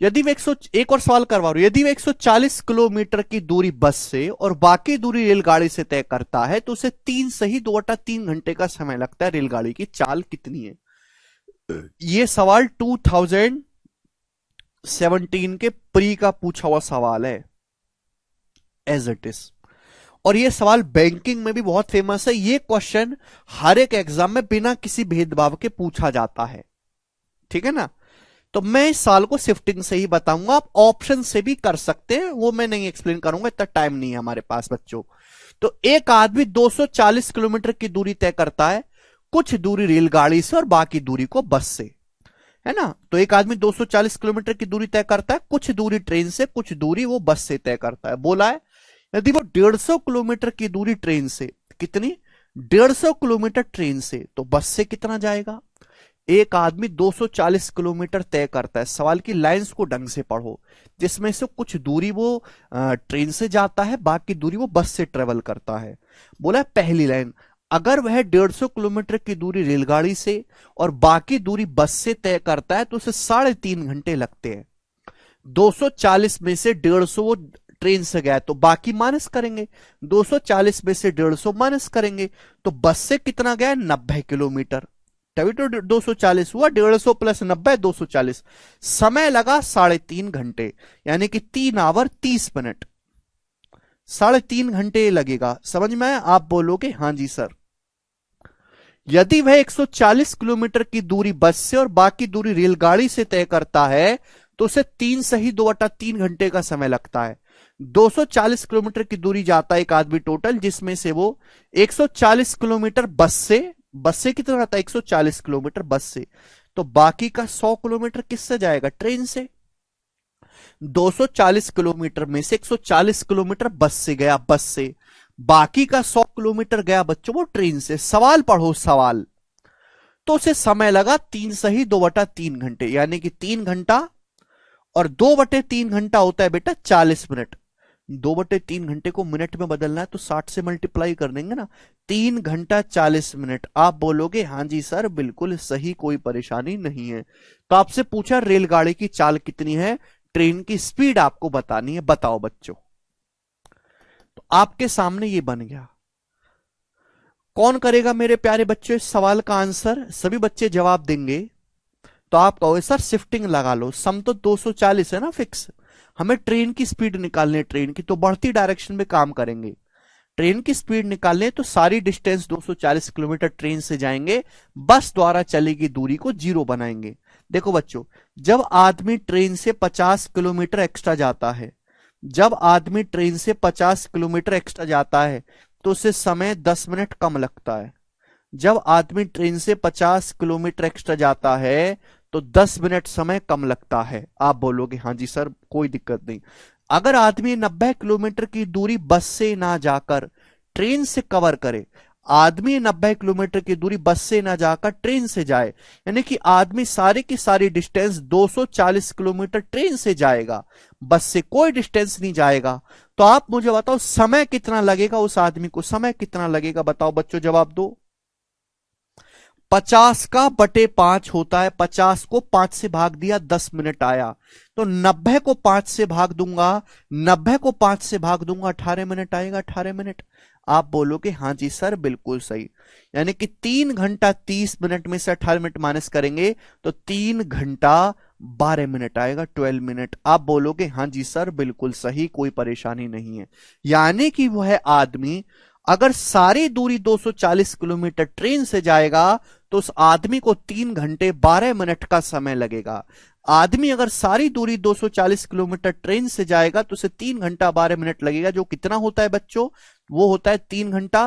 यदि वे एक और सवाल करवा रहा हूं, यदि वे 140 किलोमीटर की दूरी बस से और बाकी दूरी रेलगाड़ी से तय करता है तो उसे 3 का समय लगता है। रेलगाड़ी की चाल कितनी है? ये सवाल 2017 के प्री का पूछा हुआ सवाल है, एज इट इज। और ये सवाल बैंकिंग में भी बहुत फेमस है। ये क्वेश्चन हर एक एग्जाम में बिना किसी भेदभाव के पूछा जाता है, ठीक है ना। तो मैं इस साल को शिफ्टिंग से ही बताऊंगा, आप ऑप्शन से भी कर सकते हैं, वो मैं नहीं एक्सप्लेन करूंगा, इतना टाइम नहीं है हमारे पास बच्चों। तो एक आदमी 240 किलोमीटर की दूरी तय करता है, कुछ दूरी रेलगाड़ी से और बाकी दूरी को बस से, है ना। तो एक आदमी 240 किलोमीटर की दूरी तय करता है, कुछ दूरी ट्रेन से, कुछ दूरी वो बस से तय करता है। बोला है यदि वो 150 किलोमीटर की दूरी ट्रेन से, कितनी? 150 किलोमीटर ट्रेन से, तो बस से कितना जाएगा? एक आदमी 240 किलोमीटर तय करता है। सवाल की लाइंस को ढंग से पढ़ो, जिसमें से कुछ दूरी वो ट्रेन से जाता है, बाकी दूरी वो बस से ट्रेवल करता है। बोला है पहली लाइन, अगर वह 150 किलोमीटर की दूरी रेलगाड़ी से और बाकी दूरी बस से तय करता है तो उसे 3.5 घंटे लगते हैं। 240 में से 150 वो ट्रेन से गया तो बाकी माइनस करेंगे, 240 में से 150 माइनस करेंगे तो बस से कितना गया? 90 किलोमीटर, तभी तो 240 हुआ। 150 प्लस 90 240, समय लगा 3.5 घंटे, यानी कि 3 आवर 30 मिनट, 3.5 घंटे लगेगा। समझ में आया? आप बोलोगे हाँ जी सर। यदि वह 140 किलोमीटर की दूरी बस से और बाकी दूरी रेलगाड़ी से तय करता है तो उसे 3 सही 2/3 घंटे का समय लगता है। 240 किलोमीटर की दूरी जाता है एक आदमी टोटल, जिसमें से वो 140 किलोमीटर बस से कितना जाता है? 140 किलोमीटर बस से, तो बाकी का 100 किलोमीटर किससे जाएगा? ट्रेन से। 240 किलोमीटर में से 140 किलोमीटर बस से गया, बस से, बाकी का 100 किलोमीटर गया बच्चों वो ट्रेन से। सवाल पढ़ो सवाल, तो उसे समय लगा 3 सही 2/3 घंटे, यानी कि 3 घंटा, और 2/3 घंटा होता है बेटा 40 मिनट। 2/3 घंटे को मिनट में बदलना है तो 60 से मल्टीप्लाई कर देंगे ना, 3 घंटा 40 मिनट। आप बोलोगे हाँ जी सर बिल्कुल सही, कोई परेशानी नहीं है। तो आपसे पूछा रेलगाड़ी की चाल कितनी है, ट्रेन की स्पीड आपको बतानी है, बताओ बच्चों। तो आपके सामने ये बन गया। कौन करेगा मेरे प्यारे बच्चों इस सवाल का आंसर? सभी बच्चे जवाब देंगे तो आप कहोगे सर शिफ्टिंग लगा लो, सम तो 240 है ना फिक्स, हमें ट्रेन की स्पीड निकालनी है, ट्रेन की तो बढ़ती डायरेक्शन में काम करेंगे। ट्रेन की स्पीड निकालने तो सारी डिस्टेंस 240 किलोमीटर ट्रेन से जाएंगे, बस द्वारा चलेगी दूरी को 0 बनाएंगे। देखो बच्चों, जब आदमी ट्रेन से 50 किलोमीटर एक्स्ट्रा जाता है, जब आदमी ट्रेन से 50 किलोमीटर एक्स्ट्रा जाता है तो उसे समय 10 मिनट कम लगता है। जब आदमी ट्रेन से 50 किलोमीटर एक्स्ट्रा जाता है तो 10 मिनट समय कम लगता है। आप बोलोगे हाँ जी सर कोई दिक्कत नहीं। अगर आदमी 90 किलोमीटर की दूरी बस से ना जाकर ट्रेन से कवर करे, आदमी 90 किलोमीटर की दूरी बस से ना जाकर ट्रेन से जाए, यानी कि आदमी सारी की सारी डिस्टेंस 240 किलोमीटर ट्रेन से जाएगा, बस से कोई डिस्टेंस नहीं जाएगा। तो आप मुझे बताओ समय कितना लगेगा उस आदमी को, समय कितना लगेगा, बताओ बच्चों जवाब दो। 50 का बटे 5 होता है, 50 को 5 से भाग दिया 10 मिनट आया, तो 90 को 5 से भाग दूंगा, 90 को 5 से भाग दूंगा 18 मिनट आएगा, 18 मिनट। आप बोलोगे हाँ जी सर बिल्कुल सही, यानी कि 3 घंटा 30 मिनट में से 18 मिनट माइनस करेंगे तो 3 घंटा 12 मिनट आएगा, 12 मिनट। आप बोलोगे हाँ जी सर बिल्कुल सही, कोई परेशानी नहीं है। यानी कि वह आदमी अगर सारी दूरी 240 किलोमीटर ट्रेन से जाएगा तो उस आदमी को 3 घंटे 12 मिनट का समय लगेगा। आदमी अगर सारी दूरी 240 किलोमीटर ट्रेन से जाएगा तो उसे 3 घंटा 12 मिनट लगेगा, जो कितना होता है बच्चों, वो होता है 3 घंटा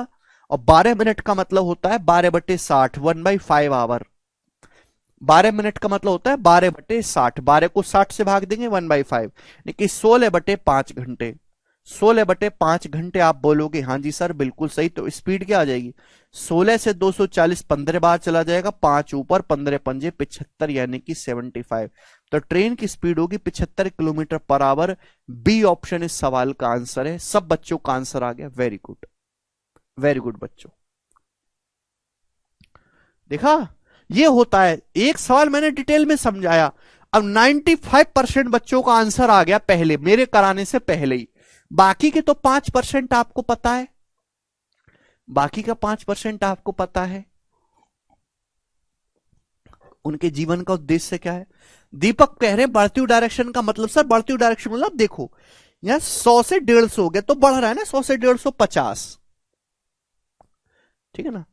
और 12 मिनट का मतलब होता है 12/60, 1/5 आवर। 12 मिनट का मतलब होता है 12/60, 12 को 60 से भाग देंगे 1/5, यानी 16/5 घंटे, 16/5 घंटे। आप बोलोगे हाँ जी सर बिल्कुल सही, तो स्पीड क्या आ जाएगी, 16 से 240 15 बार चला जाएगा, 5 ऊपर 15 पंजे 75, यानी कि 75। तो ट्रेन की स्पीड होगी 75 kilometre per our. B option इस सवाल का आंसर है। सब बच्चों का आंसर आ गया, वेरी गुड, वेरी गुड बच्चों। देखा, ये होता है, एक सवाल मैंने डिटेल में समझाया, अब 95% बच्चों का आंसर आ गया पहले, मेरे कराने से पहले ही। बाकी के तो 5% आपको पता है, बाकी का 5% आपको पता है उनके जीवन का उद्देश्य क्या है। दीपक कह रहे हैं बढ़ती हुई डायरेक्शन का मतलब, सर बढ़ती हुई डायरेक्शन मतलब देखो यहां 100 से 150 हो गया तो बढ़ रहा है ना, 100 से 150, ठीक है ना।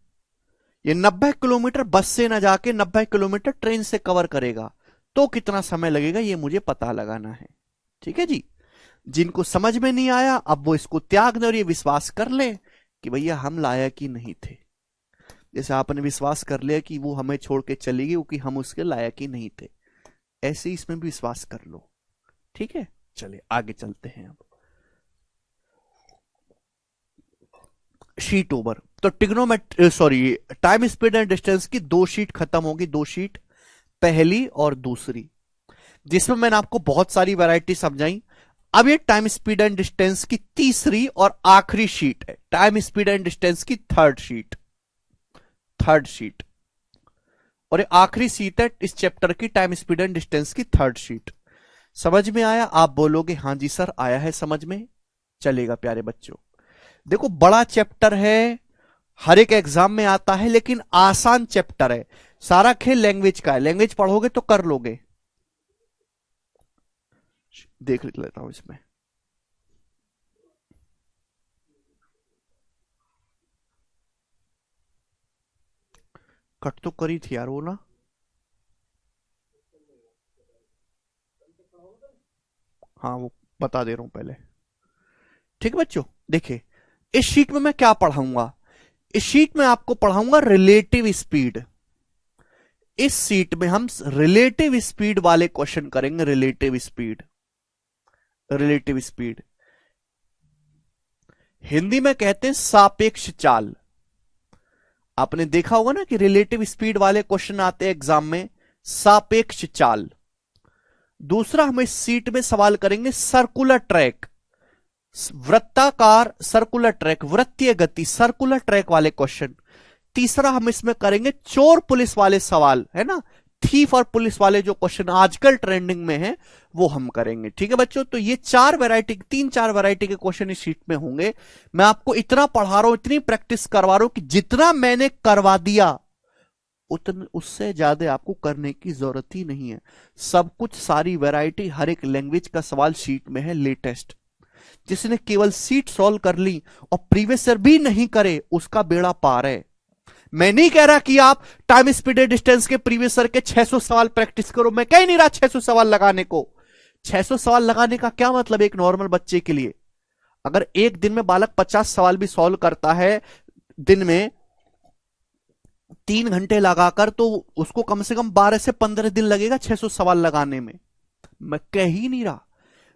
ये 90 किलोमीटर बस से ना जाके 90 किलोमीटर ट्रेन से कवर करेगा, तो कितना समय लगेगा ये मुझे पता लगाना है, ठीक है जी। जिनको समझ में नहीं आया अब वो इसको त्याग दें और ये विश्वास कर ले कि भैया हम लायक ही नहीं थे, जैसे आपने विश्वास कर लिया कि वो हमें छोड़ के चली गई क्योंकि हम उसके लायक ही नहीं थे, ऐसे ही इसमें भी विश्वास कर लो, ठीक है। चलिए आगे चलते हैं। अब शीट ओवर, तो trigonometry sorry time speed and distance की 2 शीट खत्म होगी, 2 शीट, पहली और दूसरी, जिसमें मैंने आपको बहुत सारी वैरायटी समझाई। अब ये टाइम स्पीड एंड डिस्टेंस की तीसरी और आखिरी शीट है, टाइम स्पीड एंड डिस्टेंस की थर्ड शीट, थर्ड शीट, और ये आखिरी शीट है इस चैप्टर की, टाइम स्पीड एंड डिस्टेंस की थर्ड शीट। समझ में आया? आप बोलोगे हाँ जी सर आया है समझ में। चलेगा प्यारे बच्चों, देखो बड़ा चैप्टर है, हर एक एग्जाम में आता है, लेकिन आसान चैप्टर है। सारा खेल लैंग्वेज का है, लैंग्वेज पढ़ोगे तो कर लोगे। देख लेता हूं इसमें, कट तो करी थी यार वो ना, हाँ वो बता दे रहा हूं पहले, ठीक है बच्चों। देखिए इस शीट में मैं क्या पढ़ाऊंगा, इस शीट में आपको पढ़ाऊंगा रिलेटिव स्पीड। इस शीट में हम रिलेटिव स्पीड वाले क्वेश्चन करेंगे, relative speed, relative speed Hindi में कहते हैं सापेक्ष चाल। आपने देखा होगा ना कि रिलेटिव स्पीड वाले क्वेश्चन आते हैं एग्जाम में, सापेक्ष चाल। दूसरा हम इस शीट में सवाल करेंगे सर्कुलर ट्रैक, वृत्ताकार सर्कुलर ट्रैक, वृत्तीय गति सर्कुलर ट्रैक वाले क्वेश्चन। तीसरा हम इसमें करेंगे चोर पुलिस वाले सवाल, है ना, थीफ और पुलिस वाले जो क्वेश्चन आजकल ट्रेंडिंग में है वो हम करेंगे, ठीक है बच्चों। तो ये 4 वैरायटी, 3-4 वैरायटी के क्वेश्चन इस शीट में होंगे। मैं आपको इतना पढ़ा रहा हूं, इतनी प्रैक्टिस करवा रहा हूं कि जितना मैंने करवा दिया उतने उससे ज्यादा आपको करने की जरूरत ही नहीं है। सब कुछ, सारी वैरायटी, हर एक लैंग्वेज का सवाल शीट में है लेटेस्ट। जिसने केवल सीट सॉल्व कर ली और प्रीवियस ईयर भी नहीं करे उसका बेड़ा पार है। मैं नहीं कह रहा कि आप टाइम स्पीड डिस्टेंस के प्रीवियस ईयर के 600 सवाल प्रैक्टिस करो, मैं कह नहीं रहा 600 सवाल लगाने को। 600 सवाल लगाने का क्या मतलब एक नॉर्मल बच्चे के लिए? अगर एक दिन में बालक 50 सवाल भी सॉल्व करता है दिन में 3 घंटे लगाकर, तो उसको कम से कम 12 से 15 दिन लगेगा 600 सवाल लगाने में। मैं कह ही नहीं रहा,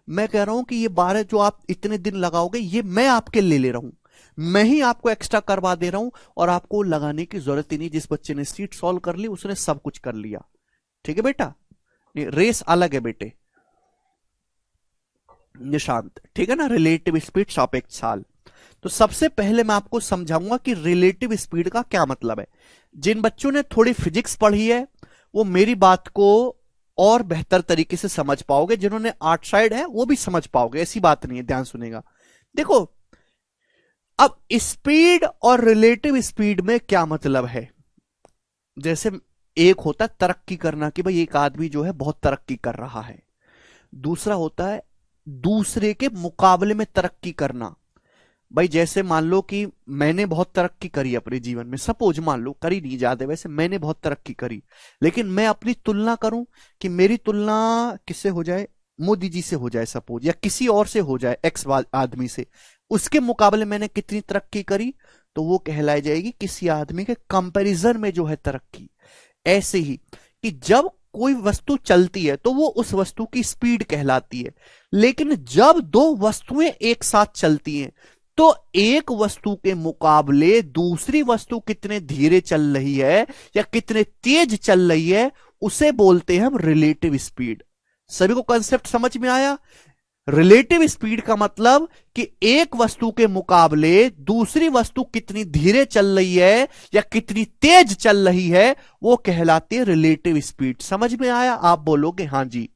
मैं कह रहा हूं कि ये 12 जो आप इतने दिन लगाओगे ये मैं आपके ले ले रहा हूं, मैं ही आपको एक्स्ट्रा करवा दे रहा हूं और आपको लगाने की जरूरत ही नहीं। जिस बच्चे ने सीट सॉल्व कर ली उसने सब कुछ कर लिया। ठीक है बेटा, रेस अलग है बेटे निशांत, ठीक है ना। रिलेटिव स्पीड सापेक्ष चाल। तो सबसे पहले मैं आपको समझाऊंगा कि रिलेटिव स्पीड का क्या मतलब है। जिन बच्चों ने थोड़ी फिजिक्स पढ़ी है वो मेरी बात को और बेहतर तरीके से समझ पाओगे, जिन्होंने आर्ट साइड है वो भी समझ पाओगे, ऐसी बात नहीं है, ध्यान सुनेगा। देखो अब स्पीड और रिलेटिव स्पीड में क्या मतलब है। जैसे एक होता है तरक्की करना कि भाई एक आदमी जो है बहुत तरक्की कर रहा है, दूसरा होता है दूसरे के मुकाबले में तरक्की करना। भाई जैसे मान लो कि मैंने बहुत तरक्की करी अपने जीवन में, सपोज मान लो, करी नहीं ज्यादा वैसे, मैंने बहुत तरक्की करी, लेकिन मैं अपनी तुलना करूं कि मेरी तुलना किससे हो जाए, मोदी जी से हो जाए सपोज, या किसी और से हो जाए एक्स आदमी से, उसके मुकाबले मैंने कितनी तरक्की करी, तो वो कहलाई जाएगी किसी आदमी के कंपैरिजन में जो है तरक्की। ऐसे ही कि जब कोई वस्तु चलती है तो वो उस वस्तु की स्पीड कहलाती है, लेकिन जब दो वस्तुएं एक साथ चलती हैं तो एक वस्तु के मुकाबले दूसरी वस्तु कितने धीरे चल रही है या कितने तेज चल रही है उसे बोलते हैं हम रिलेटिव स्पीड। सभी को कंसेप्ट समझ में आया। रिलेटिव स्पीड का मतलब कि एक वस्तु के मुकाबले दूसरी वस्तु कितनी धीरे चल रही है या कितनी तेज चल रही है वो कहलाती है रिलेटिव स्पीड। समझ में आया? आप बोलोगे हां जी।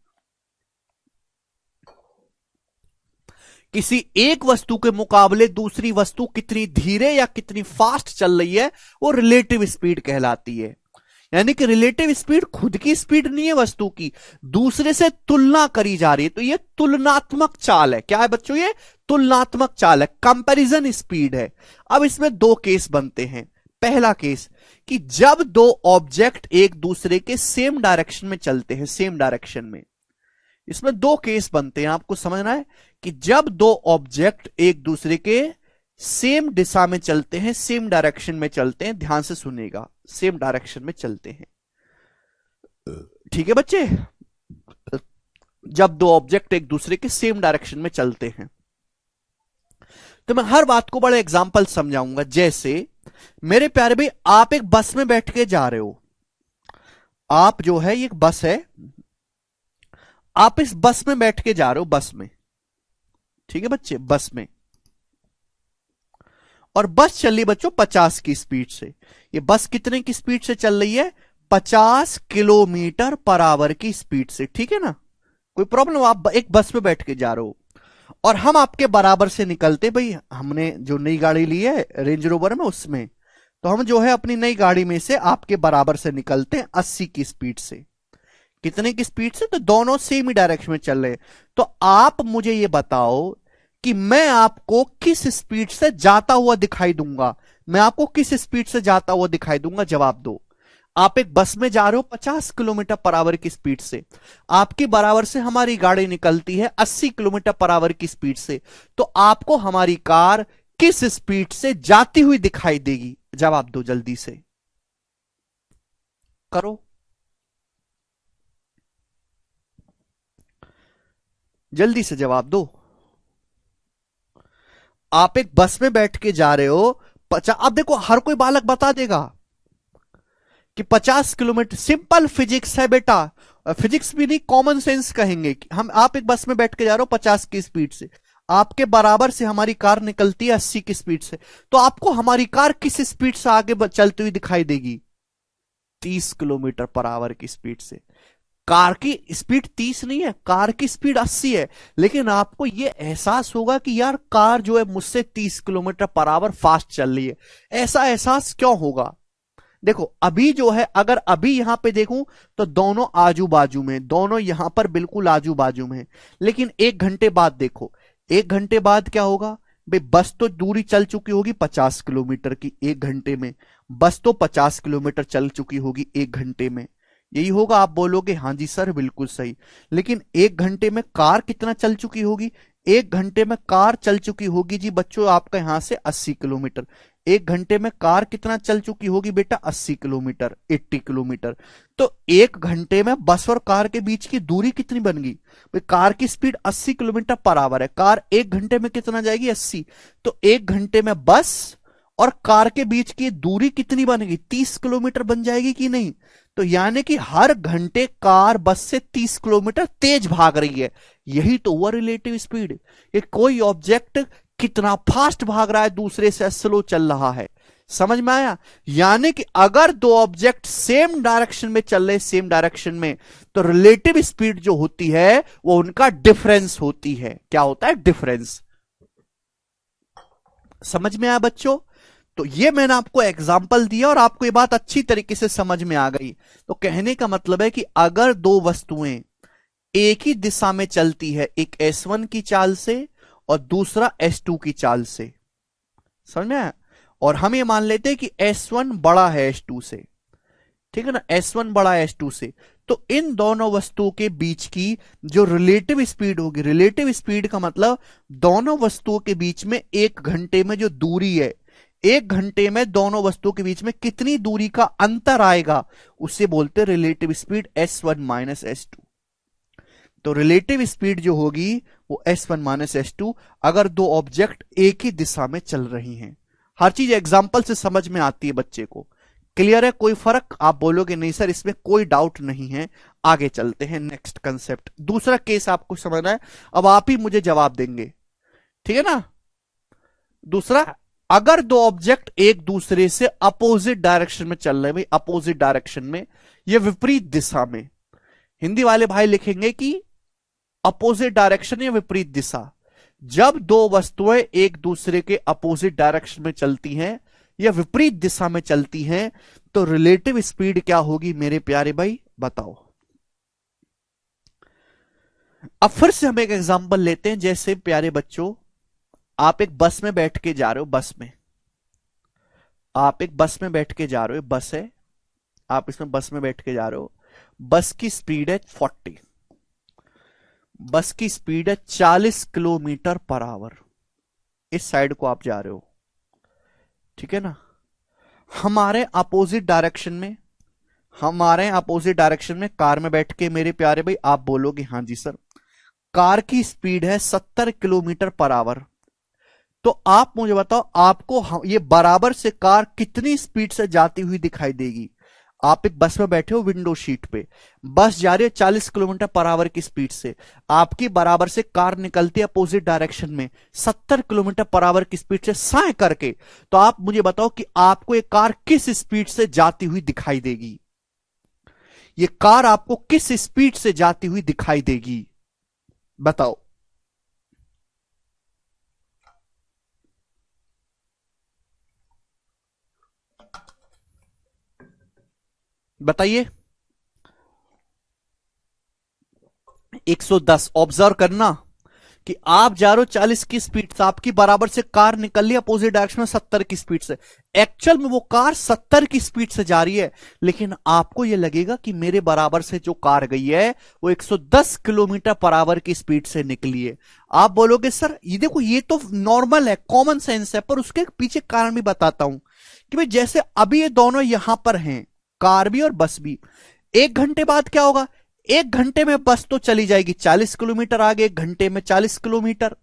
किसी एक वस्तु के मुकाबले दूसरी वस्तु कितनी धीरे या कितनी फास्ट चल रही है वो रिलेटिव स्पीड कहलाती है। यानी कि रिलेटिव स्पीड खुद की स्पीड नहीं है वस्तु की, दूसरे से तुलना करी जा रही है, तो ये तुलनात्मक चाल है। क्या है बच्चों? ये तुलनात्मक चाल है, कंपैरिजन स्पीड है। अब इसमें दो केस बनते हैं। पहला केस कि जब दो ऑब्जेक्ट एक दूसरे के सेम डायरेक्शन में चलते हैं, सेम डायरेक्शन में। इसमें दो केस बनते हैं, आपको समझना है कि जब दो ऑब्जेक्ट एक दूसरे के सेम दिशा में चलते हैं, सेम डायरेक्शन में चलते हैं, ध्यान से सुनिएगा, सेम डायरेक्शन में चलते हैं। ठीक है बच्चे? जब दो ऑब्जेक्ट एक दूसरे के सेम डायरेक्शन में चलते हैं तो मैं हर बात को बड़े एग्जांपल समझाऊंगा। जैसे मेरे प्यारे भाई, आप एक बस में बैठ के जा रहे हो, आप जो है, ये एक बस है, आप इस बस में बैठ के जा रहे हो, बस में, ठीक है बच्चे, बस में, और बस चल रही बच्चों 50 की स्पीड से। ये बस कितने की स्पीड से चल रही है? 50 किलोमीटर पर आवर की स्पीड से। ठीक है ना, कोई प्रॉब्लम? आप एक बस में बैठ के जा रहे हो और हम आपके बराबर से निकलते, भाई हमने जो नई गाड़ी ली है रेंज रोवर में, उसमें, तो हम जो है अपनी नई गाड़ी में से आपके बराबर से निकलते हैं 80 की स्पीड से। कितने की स्पीड से? तो दोनों सेम ही डायरेक्शन में चल रहे हैं। तो आप मुझे ये बताओ कि मैं आपको किस स्पीड से जाता हुआ दिखाई दूंगा, मैं आपको किस स्पीड से जाता हुआ दिखाई दूंगा? जवाब दो। आप एक बस में जा रहे हो 50 किलोमीटर पर आवर की स्पीड से, आपकी बराबर से हमारी गाड़ी निकलती है 80 किलोमीटर पर आवर की स्पीड से, तो आपको हमारी कार किस स्पीड से जाती हुई दिखाई देगी? जवाब दो जल्दी से, करो जल्दी से जवाब दो। आप एक बस में बैठ के जा रहे हो, अब देखो हर कोई बालक बता देगा कि 50 किलोमीटर, सिंपल फिजिक्स है बेटा, फिजिक्स भी नहीं कॉमन सेंस कहेंगे कि हम, आप एक बस में बैठ के जा रहे हो 50 की स्पीड से, आपके बराबर से हमारी कार निकलती है 80 की स्पीड से, तो आपको हमारी कार किस स्पीड से आगे चलती हुई दिखाई देगी? 30 किलोमीटर पर आवर की स्पीड से। कार की स्पीड 30 नहीं है, कार की स्पीड 80 है, लेकिन आपको यह एहसास होगा कि यार कार जो है मुझसे 30 किलोमीटर पर आवर फास्ट चल रही है। ऐसा एहसास क्यों होगा? देखो अभी जो है, अगर अभी यहां पे देखूं तो दोनों आजू बाजू में, दोनों यहां पर बिल्कुल आजू बाजू में, लेकिन एक घंटे बाद देखो, एक घंटे बाद क्या होगा? भाई बस तो दूरी चल चुकी होगी 50 किलोमीटर की, एक घंटे में बस तो 50 किलोमीटर चल चुकी होगी एक घंटे में। यही होगा? आप बोलोगे हां जी सर बिल्कुल सही, लेकिन एक घंटे में कार कितना चल चुकी होगी? एक घंटे में कार चल चुकी होगी जी बच्चों आपका यहां से 80 किलोमीटर। एक घंटे में कार कितना चल चुकी होगी बेटा? 80 किलोमीटर, 80 किलोमीटर। तो एक घंटे में बस और कार के बीच की दूरी कितनी बन गई भाई? कार की स्पीड 80 किलोमीटर पर आवर है, कार एक घंटे में कितना जाएगी? 80। तो एक घंटे में बस और कार के बीच की दूरी कितनी बनेगी? 30 किलोमीटर बन जाएगी कि नहीं? तो यानी कि हर घंटे कार बस से 30 किलोमीटर तेज भाग रही है। यही तो हुआ रिलेटिव स्पीड। ये कोई ऑब्जेक्ट कितना फास्ट भाग रहा है, दूसरे से स्लो चल रहा है। समझ में आया? यानी कि अगर दो ऑब्जेक्ट सेम डायरेक्शन में चल रहे, सेम डायरेक्शन में, तो रिलेटिव स्पीड जो होती है वो उनका डिफरेंस होती है। क्या होता है? डिफरेंस। समझ में आया बच्चों? तो ये मैंने आपको एग्जाम्पल दिया और आपको ये बात अच्छी तरीके से समझ में आ गई। तो कहने का मतलब है कि अगर दो वस्तुएं एक ही दिशा में चलती है, एक S1 की चाल से और दूसरा S2 की चाल से, समझ में आया? और हम ये मान लेते हैं कि S1 बड़ा है S2 से, ठीक है ना, S1 बड़ा है S2 से, तो इन दोनों वस्तुओं के बीच की जो रिलेटिव स्पीड होगी, रिलेटिव स्पीड का मतलब दोनों वस्तुओं के बीच में एक घंटे में जो दूरी है, एक घंटे में दोनों वस्तुओं के बीच में कितनी दूरी का अंतर आएगा, उसे बोलते हैं relative speed S1 minus S2। तो रिलेटिव स्पीड जो होगी वो S1 माइनस S2 अगर दो ऑब्जेक्ट एक ही दिशा में चल रही हैं। हर चीज एग्जाम्पल से समझ में आती है बच्चे को। क्लियर है? कोई फर्क? आप बोलोगे नहीं सर इसमें कोई डाउट नहीं है। आगे चलते हैं, नेक्स्ट कंसेप्ट, दूसरा केस आपको समझना है। अब आप ही मुझे जवाब देंगे, ठीक है ना? दूसरा, अगर दो ऑब्जेक्ट एक दूसरे से अपोजिट डायरेक्शन में चल रहे हैं, भाई अपोजिट डायरेक्शन में, ये विपरीत दिशा में, हिंदी वाले भाई लिखेंगे कि अपोजिट डायरेक्शन या विपरीत दिशा। जब दो वस्तुएं एक दूसरे के अपोजिट डायरेक्शन में चलती हैं या विपरीत दिशा में चलती हैं, तो रिलेटिव स्पीड क्या होगी मेरे प्यारे भाई? बताओ। अब फिर से हम एक एग्जांपल लेते हैं। जैसे प्यारे बच्चों, आप एक बस में बैठ के जा रहे हो, बस में आप एक बस में बैठ के जा रहे हो, बस है, आप इसमें बस में बैठ के जा रहे हो, बस की स्पीड है 40, बस की स्पीड है 40 किलोमीटर पर आवर। इस साइड को आप जा रहे हो, ठीक है ना? हमारे अपोजिट डायरेक्शन में, हमारे अपोजिट डायरेक्शन में कार में बैठ के मेरे प्यारे भाई आप बोलोगे हाँ जी सर, कार की स्पीड है 70 किलोमीटर पर आवर। तो आप मुझे बताओ, आपको ये बराबर से कार कितनी स्पीड से जाती हुई दिखाई देगी? आप एक बस में बैठे हो, विंडो सीट पे, बस जा रही है 40 किलोमीटर पर आवर की स्पीड से, आपकी बराबर से कार निकलती है अपोजिट डायरेक्शन में 70 किलोमीटर पर आवर की स्पीड से साए करके। तो आप मुझे बताओ कि आपको ये कार किस स्पीड से जाती हुई दिखाई देगी? ये कार आपको किस स्पीड से जाती हुई दिखाई देगी? बताओ। बताइए। 110। ऑब्जर्व करना कि आप जा रहे हो 40 की स्पीड से, आपकी बराबर से कार निकल रही है अपोजिट डायरेक्शन में 70 की स्पीड से। एक्चुअल में वो कार 70 की स्पीड से जा रही है, लेकिन आपको ये लगेगा कि मेरे बराबर से जो कार गई है वो 110 किलोमीटर पर आवर की स्पीड से निकली है। आप बोलोगे सर ये देखो, ये तो नॉर्मल है, कॉमन सेंस है, पर उसके पीछे कारण भी बताता हूं कि भाई जैसे अभी ये दोनों यहां पर हैं, कार भी और बस भी, एक घंटे बाद क्या होगा? एक घंटे में बस तो चली जाएगी 40 किलोमीटर आगे, एक घंटे में 40 किलोमीटर,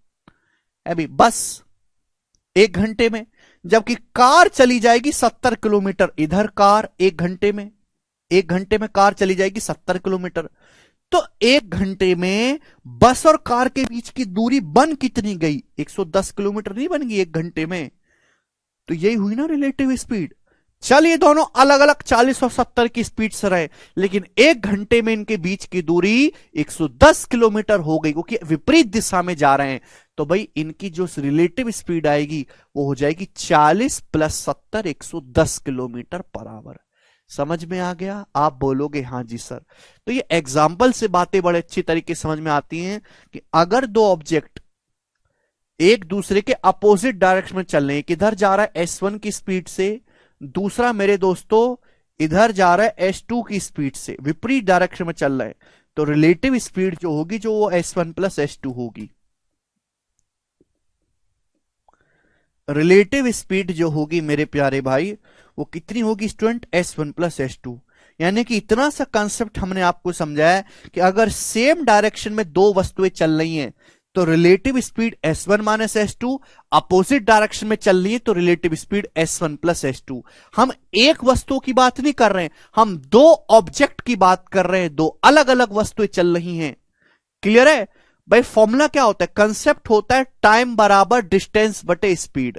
अभी बस एक घंटे में, जबकि कार चली जाएगी 70 किलोमीटर। इधर कार एक घंटे में, एक घंटे में कार चली जाएगी 70 किलोमीटर। तो एक घंटे में बस और कार के बीच की दूरी बन कितनी गई? 110 किलोमीटर नहीं बन गई एक घंटे में? तो यही हुई ना रिलेटिव स्पीड। चलिए दोनों अलग अलग 40 और 70 की स्पीड से रहे, लेकिन एक घंटे में इनके बीच की दूरी 110 किलोमीटर हो गई, क्योंकि विपरीत दिशा में जा रहे हैं। तो भाई इनकी जो रिलेटिव स्पीड आएगी वो हो जाएगी 40 प्लस 70, 110 किलोमीटर पर आवर। समझ में आ गया? आप बोलोगे हाँ जी सर। तो ये एग्जाम्पल से बातें बड़े अच्छी तरीके समझ में आती हैं कि अगर दो ऑब्जेक्ट एक दूसरे के अपोजिट डायरेक्शन में चल रहे हैं, किधर जा रहा है S1 की स्पीड से, दूसरा मेरे दोस्तों इधर जा रहा है S2 की स्पीड से, विपरीत डायरेक्शन में चल रहा है, तो रिलेटिव स्पीड जो होगी जो वो S1 प्लस S2 होगी। रिलेटिव स्पीड जो होगी मेरे प्यारे भाई, वो कितनी होगी स्टूडेंट, S1 प्लस S2। यानी कि इतना सा कंसेप्ट हमने आपको समझाया कि अगर सेम डायरेक्शन में दो वस्तुएं चल रही हैं तो relative speed S1 minus S2, opposite direction में चल रही है तो relative speed S1 plus S2। हम एक वस्तु की बात नहीं कर रहे हैं, हम दो ऑब्जेक्ट की बात कर रहे हैं, दो अलग अलग वस्तुएं चल रही हैं। क्लियर है भाई? फॉर्मूला क्या होता है, कंसेप्ट होता है टाइम बराबर डिस्टेंस बटे स्पीड।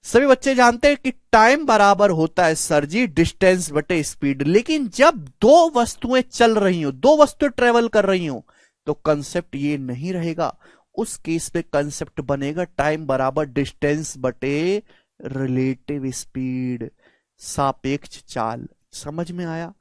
सभी बच्चे जानते हैं कि टाइम बराबर होता है सर जी डिस्टेंस बटे स्पीड, लेकिन जब दो वस्तुएं चल रही हो, दो वस्तुएं ट्रेवल कर रही हो, तो कंसेप्ट ये नहीं रहेगा। उस केस में कंसेप्ट बनेगा टाइम बराबर डिस्टेंस बटे रिलेटिव स्पीड, सापेक्ष चाल। समझ में आया?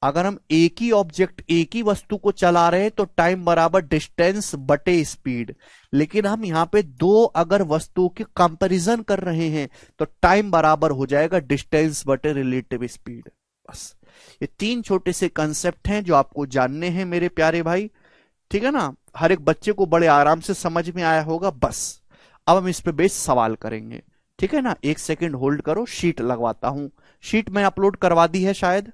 अगर हम एक ही ऑब्जेक्ट, एक ही वस्तु को चला रहे हैं तो टाइम बराबर डिस्टेंस बटे स्पीड, लेकिन हम यहां पे दो अगर वस्तुओं के कंपैरिजन कर रहे हैं तो टाइम बराबर हो जाएगा डिस्टेंस बटे रिलेटिव स्पीड। बस ये तीन छोटे से कंसेप्ट हैं जो आपको जानने हैं मेरे प्यारे भाई, ठीक है ना? हर एक बच्चे को बड़े आराम से समझ में आया होगा। बस अब हम इस पे बेस सवाल करेंगे, ठीक है ना? एक सेकंड होल्ड करो, शीट लगवाता हूं। शीट मैं अपलोड करवा दी है शायद।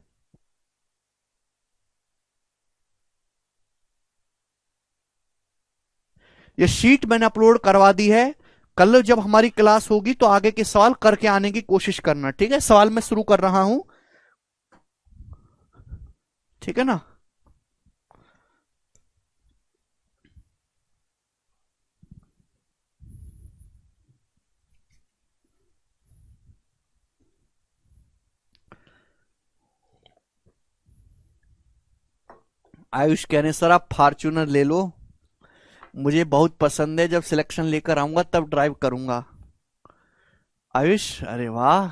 ये शीट मैंने अपलोड करवा दी है। कल जब हमारी क्लास होगी तो आगे के सवाल करके आने की कोशिश करना, ठीक है? सवाल मैं शुरू कर रहा हूं, ठीक है ना? आयुष कह रहे सर आप फॉर्च्यूनर ले लो, मुझे बहुत पसंद है, जब सिलेक्शन लेकर आऊंगा तब ड्राइव करूंगा। आयुष अरे वाह,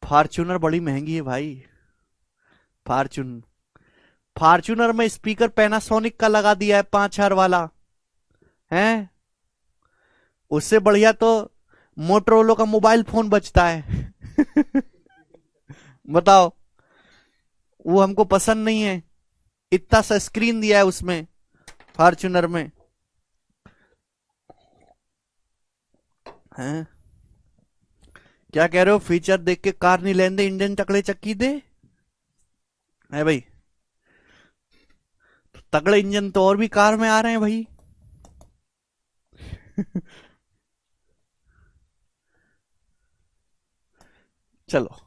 फॉर्च्यूनर बड़ी महंगी है भाई। फॉर्च्यून फॉर्च्यूनर में स्पीकर पैनासोनिक का लगा दिया है 5,000 वाला है, उससे बढ़िया तो मोटरोलो का मोबाइल फोन बचता है। बताओ, वो हमको पसंद नहीं है, इतना सा स्क्रीन दिया है उसमें फॉर्च्यूनर में हैं। क्या कह रहे हो, फीचर देख के कार नहीं लेंदे, इंजन तकड़े चक्की दे है भाई। तो तगड़े इंजन तो और भी कार में आ रहे हैं भाई। चलो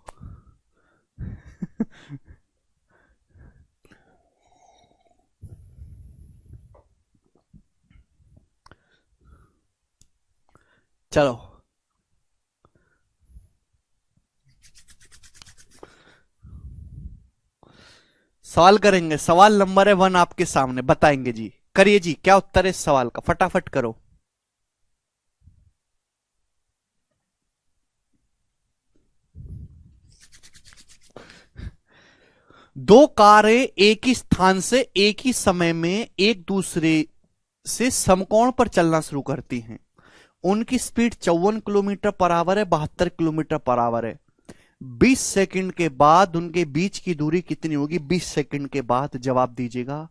चलो सवाल करेंगे। सवाल नंबर है 1 आपके सामने, बताएंगे जी। करिए जी, क्या उत्तर है इस सवाल का, फटाफट करो। दो कारें एक ही स्थान से एक ही समय में एक दूसरे से समकोण पर चलना शुरू करती हैं। उनकी स्पीड 54 किलोमीटर पर आवर है, 72 किलोमीटर पर आवर है। 20 सेकंड के बाद उनके बीच की दूरी कितनी होगी? 20 सेकंड के बाद जवाब दीजिएगा।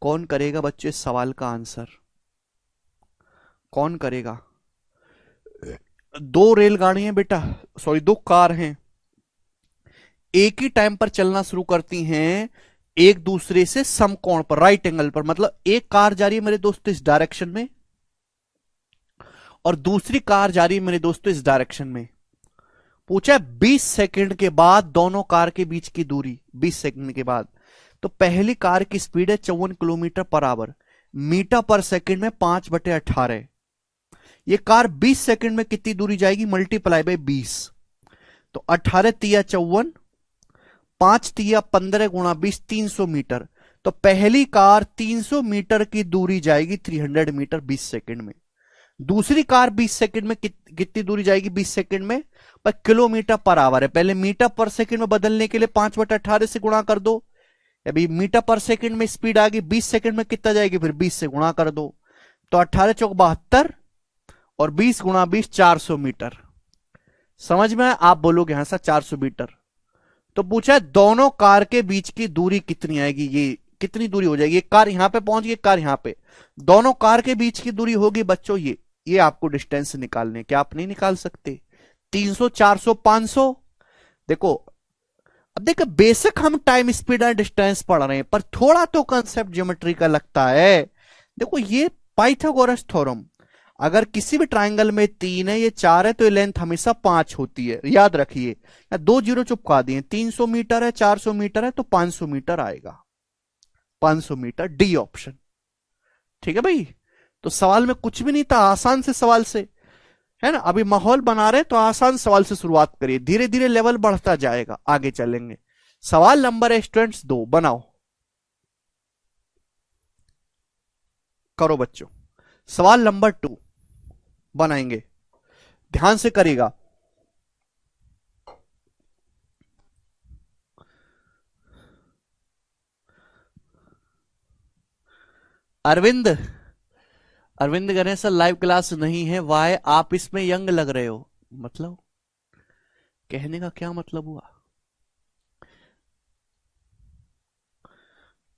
कौन करेगा बच्चे इस सवाल का आंसर, कौन करेगा? दो रेलगाड़ियां बेटा, सॉरी दो कार हैं, एक ही टाइम पर चलना शुरू करती हैं, एक दूसरे से समकोण पर, राइट एंगल पर। मतलब एक कार जा रही है मेरे दोस्तों इस डायरेक्शन में और दूसरी कार जा रही है मेरे दोस्तों इस डायरेक्शन में। पूछा है 20 सेकंड के बाद दोनों कार के बीच की दूरी, 20 सेकंड के बाद। तो पहली कार की स्पीड है 54 किलोमीटर पर आवर, मीटर पर सेकंड में 5/18। ये कार 20 सेकंड में कितनी दूरी जाएगी? Multiply by 20। तो 18 तिया 54, 5 तिया 15 गुणा 20, 300 मीटर। तो पहली कार 300 मीटर की दूरी जाएगी 300 मीटर 20 सेकंड में। दूसरी कार 20 सेकंड में कितनी दूरी जाएगी? 20 सेकंड में पर किलोमीटर पर आवर है, पहले मीटर पर सेकंड में बदलने के लिए 5/18 से गुणा कर दो। अभी मीटर पर सेकंड में स्पीड आ गई, 20 सेकंड में कितना जाएगी? फिर 20 से गुणा कर दो। तो 18 चौक 72 और 20 गुणा 20 400 मीटर। समझ में? आप बोलोगे हाँ सर 400 मीटर। तो पूछा है दोनों कार के बीच की दूरी कितनी आएगी, ये कितनी दूरी हो जाएगी? एक कार यहां पे पहुंच गई, एक कार यहां पे, दोनों कार के बीच की दूरी होगी बच्चों ये आपको डिस्टेंस निकालने, क्या आप नहीं निकाल सकते? 300, 400, 500। देखो, अब देखो, बेसिक हम टाइम स्पीड एंड डिस्टेंस पढ़ रहे हैं, पर थोड़ा तो कंसेप्ट ज्योमेट्री का लगता है। देखो, ये पाइथागोरस थ्योरम, अगर किसी भी ट्राइंगल में 3 है, ये 4 है, तो ये लेंथ हमेशा 5 होती है, याद रखिए। या 2 जीरो चुपका दिए, 300 मीटर है, 400 मीटर है, तो 500 मीटर आएगा, 500 मीटर, डी ऑप्शन। ठीक है भाई, तो सवाल में कुछ भी नहीं था, आसान से सवाल से, है ना। अभी माहौल बना रहे तो आसान सवाल से शुरुआत करिए, धीरे धीरे लेवल बढ़ता जाएगा, आगे चलेंगे। सवाल नंबर है स्टूडेंट्स 2, बनाओ, करो बच्चों। सवाल नंबर 2 बनाएंगे, ध्यान से करिएगा। Arvind, Arvind Ganesh sir live class नहीं है, वाई आप इसमें यंग लग रहे हो, मतलब कहने का क्या मतलब हुआ?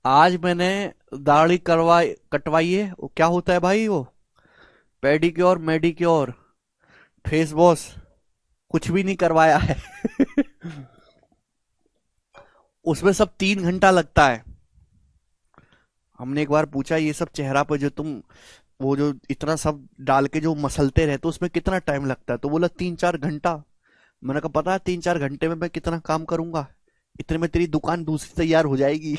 आज मैंने दाढ़ी कटवाई है, वो क्या होता है भाई, वो पेडिक्योर मेडिक्योर फेस वॉश, कुछ भी नहीं करवाया है। उसमें सब 3 घंटा लगता है। हमने एक बार पूछा, ये सब चेहरा पे जो तुम वो जो इतना सब डाल के जो मसलते रहते, उसमें कितना टाइम लगता है? तो बोला 3-4 घंटा। मैंने कहा पता है 3-4 घंटे में मैं कितना काम करूंगा, इतने में तेरी दुकान दूसरी तैयार हो जाएगी।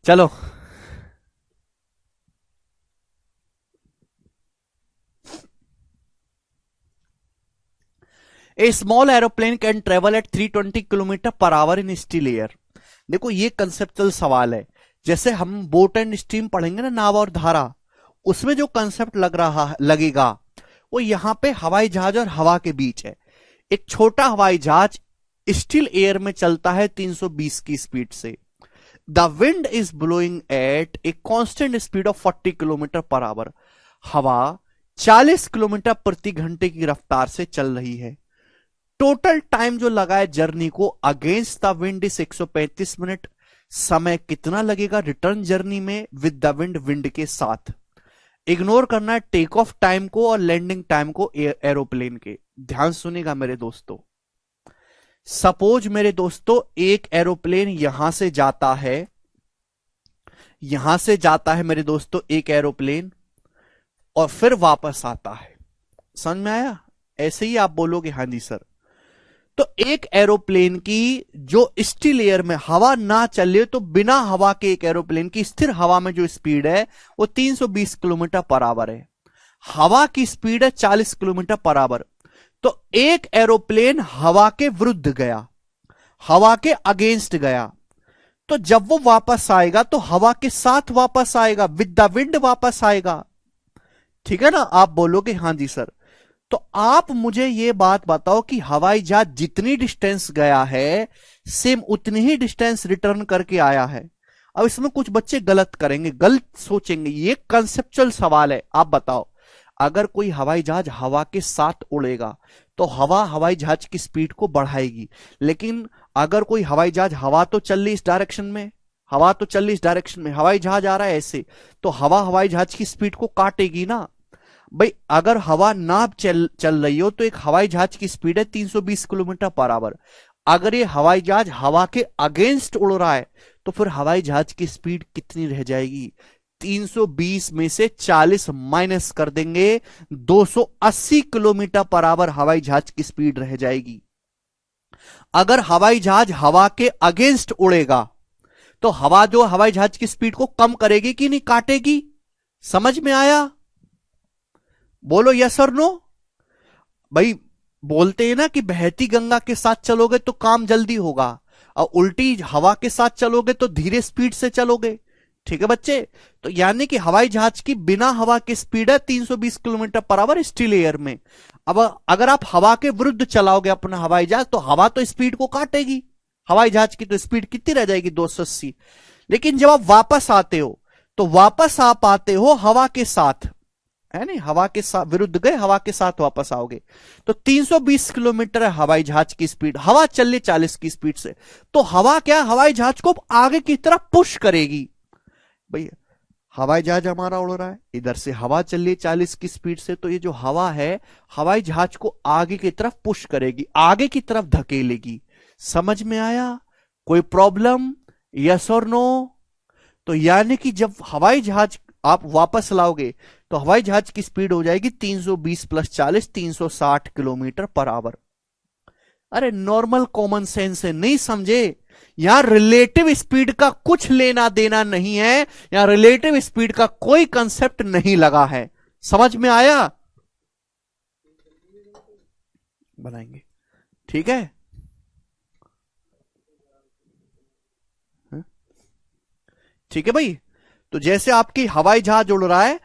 चलो, a small aeroplane can travel at 320 kilometre per hour in still air. देखो, ये कंसेप्चुअल सवाल है, जैसे हम बोट एंड स्ट्रीम पढ़ेंगे ना, नाव और धारा, उसमें जो कंसेप्ट लगेगा, वो यहां पे हवाई जहाज और हवा के बीच है। एक छोटा हवाई जहाज स्टिल एयर में चलता है 320 की स्पीड से। The wind is blowing at a constant speed of 40 kilometre per hour. हवा 40 किलोमीटर प्रति घंटे की रफ्तार से चल रही है। टोटल टाइम जो लगा है जर्नी को against the wind is 135 minute. समय कितना लगेगा रिटर्न जर्नी में विद द विंड, विंड के साथ। इग्नोर करना है टेक ऑफ टाइम को और लैंडिंग टाइम को एरोप्लेन के। ध्यान सुनेगा मेरे दोस्तों, सपोज मेरे दोस्तों एक एरोप्लेन यहां से जाता है, यहां से जाता है मेरे दोस्तों एक एरोप्लेन, और फिर वापस आता है। समझ में आया? ऐसे ही आप बोलोगे हाँ जी सर। तो एक एरोप्लेन की जो स्टिल एयर में हवा ना चले, तो बिना हवा के एक एरोप्लेन की स्थिर हवा में जो स्पीड है वो 320 किलोमीटर पर आवर है। हवा की स्पीड है 40 किलोमीटर पर आवर। तो एक एरोप्लेन हवा के विरुद्ध गया, हवा के अगेंस्ट गया, तो जब वो वापस आएगा तो हवा के साथ वापस आएगा, विद द विंड वापस आएगा। ठीक है ना? आप बोलोगे हाँ जी सर। तो आप मुझे ये बात बताओ कि हवाई जहाज जितनी डिस्टेंस गया है, सेम उतनी ही डिस्टेंस रिटर्न करके आया है। अब इसमें कुछ बच्चे गलत करेंगे, गलत सोचेंगे, ये कंसेप्चुअल सवाल है। आप बताओ, अगर कोई हवाई जहाज हवा के साथ उड़ेगा तो हवा हवाई जहाज की स्पीड को बढ़ाएगी, लेकिन अगर कोई हवाई जहाज, हवा तो चल रही इस डायरेक्शन में, हवा तो चल रही इस डायरेक्शन में, हवाई जहाज आ रहा है ऐसे, तो हवा हवाई जहाज की स्पीड को काटेगी ना भाई। अगर हवा ना चल रही हो तो एक हवाई जहाज की स्पीड है 320 किलोमीटर पर आवर। अगर ये हवाई जहाज हवा के अगेंस्ट उड़ रहा है तो फिर हवाई जहाज की स्पीड कितनी रह जाएगी? 320 में से 40 माइनस कर देंगे, 280 किलोमीटर पर आवर हवाई जहाज की स्पीड रह जाएगी। अगर हवाई जहाज हवा के अगेंस्ट उड़ेगा तो हवा जो हवाई जहाज की स्पीड को कम करेगी कि नहीं काटेगी? समझ में आया? बोलो यस और नो भाई। बोलते हैं ना कि बहती गंगा के साथ चलोगे तो काम जल्दी होगा, और उल्टी हवा के साथ चलोगे तो धीरे स्पीड से चलोगे। ठीक है बच्चे? तो यानी कि हवाई जहाज की बिना हवा की स्पीड है 320 kilometre per our still air में। अब अगर आप हवा के विरुद्ध चलाओगे अपना हवाई जहाज, तो हवा तो स्पीड को काटेगी, हवाई जहाज की तो स्पीड कितनी रह जाएगी? 280। लेकिन जब आप वापस आते हो तो वापस आप आते हो हवा के साथ, है नहीं, हवा के साथ विरुद्ध गए, हवा के साथ वापस आओगे। तो 320 किलोमीटर है हवाई जहाज की स्पीड, हवा चल रही 40 की स्पीड से, तो हवा क्या हवाई जहाज को आगे की तरफ पुश करेगी। भैया हवाई जहाज हमारा उड़ रहा है, इधर से हवा चल रही 40 की स्पीड से, तो ये जो हवा है हवाई जहाज को आगे की तरफ पुश करेगी, आगे की तरफ धकेलेगी। समझ में आया? कोई प्रॉब्लम? यस और नो? तो यानी कि जब हवाई जहाज आप वापस लाओगे तो हवाई जहाज की स्पीड हो जाएगी 320 प्लस 40, 360 किलोमीटर पर आवर। अरे नॉर्मल कॉमन सेंस है, नहीं समझे? यहां रिलेटिव स्पीड का कुछ लेना देना नहीं है, यहां रिलेटिव स्पीड का कोई कंसेप्ट नहीं लगा है। समझ में आया? बनाएंगे, ठीक है। ठीक है भाई। तो जैसे आपकी हवाई जहाज उड़ रहा है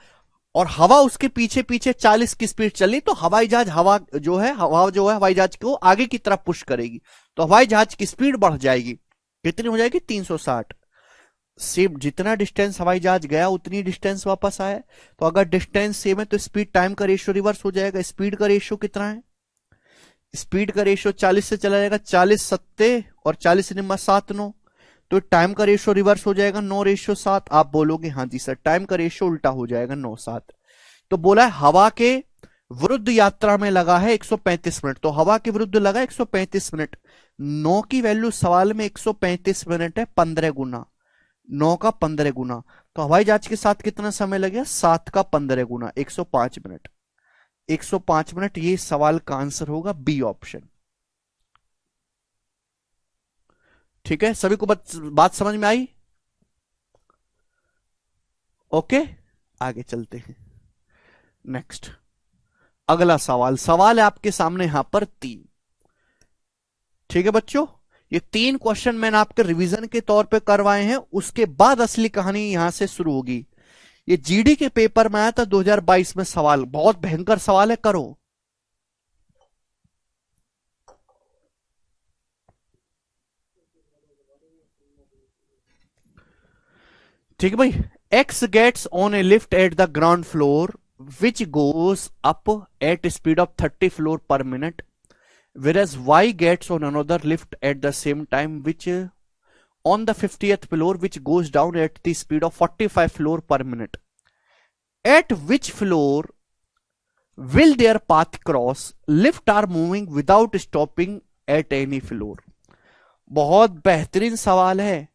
और हवा उसके पीछे पीछे 40 की स्पीड चली, तो हवाई जहाज हवा जो है हवाई जहाज को आगे की तरफ पुश करेगी, तो हवाई जहाज की स्पीड बढ़ जाएगी। कितनी हो जाएगी? 360। सेम जितना डिस्टेंस हवाई जहाज गया उतनी डिस्टेंस वापस आया। तो अगर डिस्टेंस सेम है तो स्पीड टाइम का रेशियो रिवर्स हो जाएगा। स्पीड का रेशियो कितना है? स्पीड का रेशियो 40 से चला जाएगा, 40 सत्ते और 40 निम्मा 7 9, तो टाइम का रेशियो रिवर्स हो जाएगा 9:7। आप बोलोगे हाँ जी सर, टाइम का रेशियो उल्टा हो जाएगा 9:7। तो बोला है हवा के विरुद्ध यात्रा में लगा है 135 मिनट, तो हवा के विरुद्ध लगा 135 मिनट। 9 की वैल्यू सवाल में 135 मिनट है, 15 गुना, 9 का 15 गुना। तो हवाई जहाज के साथ कितना समय लगेगा? 7 का 15 गुना, 105 मिनट। 105 मिनट, ये सवाल का आंसर होगा बी ऑप्शन। ठीक है, सभी को बात समझ में आई? ओके, आगे चलते हैं। नेक्स्ट अगला सवाल है आपके सामने यहां पर 3। ठीक है बच्चों, ये 3 क्वेश्चन मैंने आपके रिवीजन के तौर पे करवाए हैं, उसके बाद असली कहानी यहां से शुरू होगी। ये जीडी के पेपर में आया था 2022 में सवाल, बहुत भयंकर सवाल है, करो। ठीक है भाई। X gets on a lift at the ground floor which goes up at a speed of 30 floor per minute, whereas Y gets on another lift at the same time which on the 50th floor which goes down at the speed of 45 floor per minute. At which floor will their path cross? Lift are moving without stopping at any floor. बहुत बेहतरीन सवाल है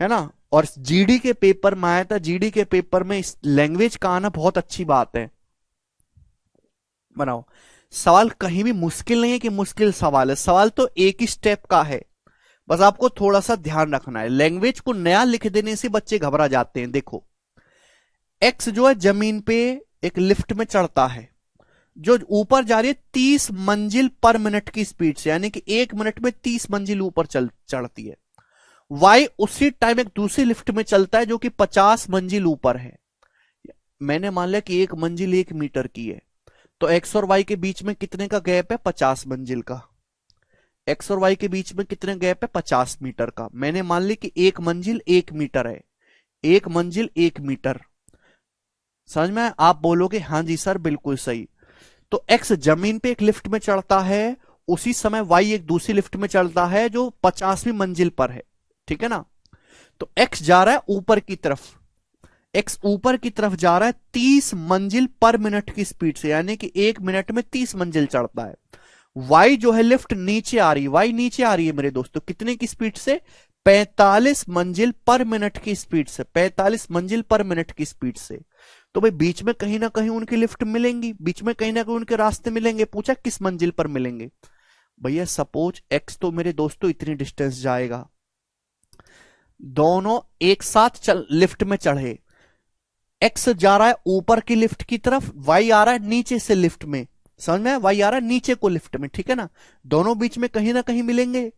ना? और GD के paper में आया था, जीडी के पेपर में इस लैंग्वेज का आना बहुत अच्छी बात है। बनाओ, सवाल कहीं भी मुश्किल नहीं है कि मुश्किल सवाल है, सवाल तो एक ही स्टेप का है, बस आपको थोड़ा सा ध्यान रखना है। लैंग्वेज को नया लिख देने से बच्चे घबरा जाते हैं। देखो, एक्स जो है जमीन पे एक लिफ्ट में चढ़ता है, जो ऊपर जा रही है 30 मंजिल पर मिनट की स्पीड से, यानी कि 1 मिनट में 30 मंजिल ऊपर चढ़ती है। वाई उसी टाइम एक दूसरी लिफ्ट में चलता है जो कि 50 मंजिल ऊपर है। मैंने मान लिया कि 1 मंजिल 1 मीटर की है, तो एक्स और वाई के बीच में कितने का गैप है? 50 मंजिल का। एक्स और वाई के बीच में कितने गैप है? 50 मीटर का। मैंने मान लिया कि 1 मंजिल 1 मीटर है, 1 मंजिल 1 मीटर। समझ में? आप बोलोगे हाँ जी सर बिल्कुल सही। तो एक्स जमीन पे एक लिफ्ट में चढ़ता है, उसी समय वाई एक दूसरी लिफ्ट में चढ़ता है जो 50वीं मंजिल पर है। ठीक है ना? तो एक्स जा रहा है ऊपर की तरफ, एक्स ऊपर की तरफ जा रहा है 30 मंजिल पर मिनट की स्पीड से, यानी कि 1 मिनट में 30 मंजिल चढ़ता है। वाई जो है लिफ्ट नीचे आ रही है, वाई नीचे आ रही है मेरे दोस्तों, कितने की स्पीड से? 45 मंजिल पर मिनट की स्पीड से, 45 मंजिल पर मिनट की स्पीड से। तो भाई बीच में कहीं ना कहीं उनकी लिफ्ट मिलेंगी, बीच में कहीं ना कहीं उनके रास्ते मिलेंगे। पूछा किस मंजिल पर मिलेंगे? भैया सपोज एक्स तो मेरे दोस्तों इतनी डिस्टेंस जाएगा, दोनों एक साथ लिफ्ट में चढ़े, एक्स जा रहा है ऊपर की लिफ्ट की तरफ, वाई आ रहा है नीचे से लिफ्ट में। समझ में? वाई आ रहा है नीचे को लिफ्ट में, ठीक है ना? दोनों बीच में कहीं ना कहीं मिलेंगे।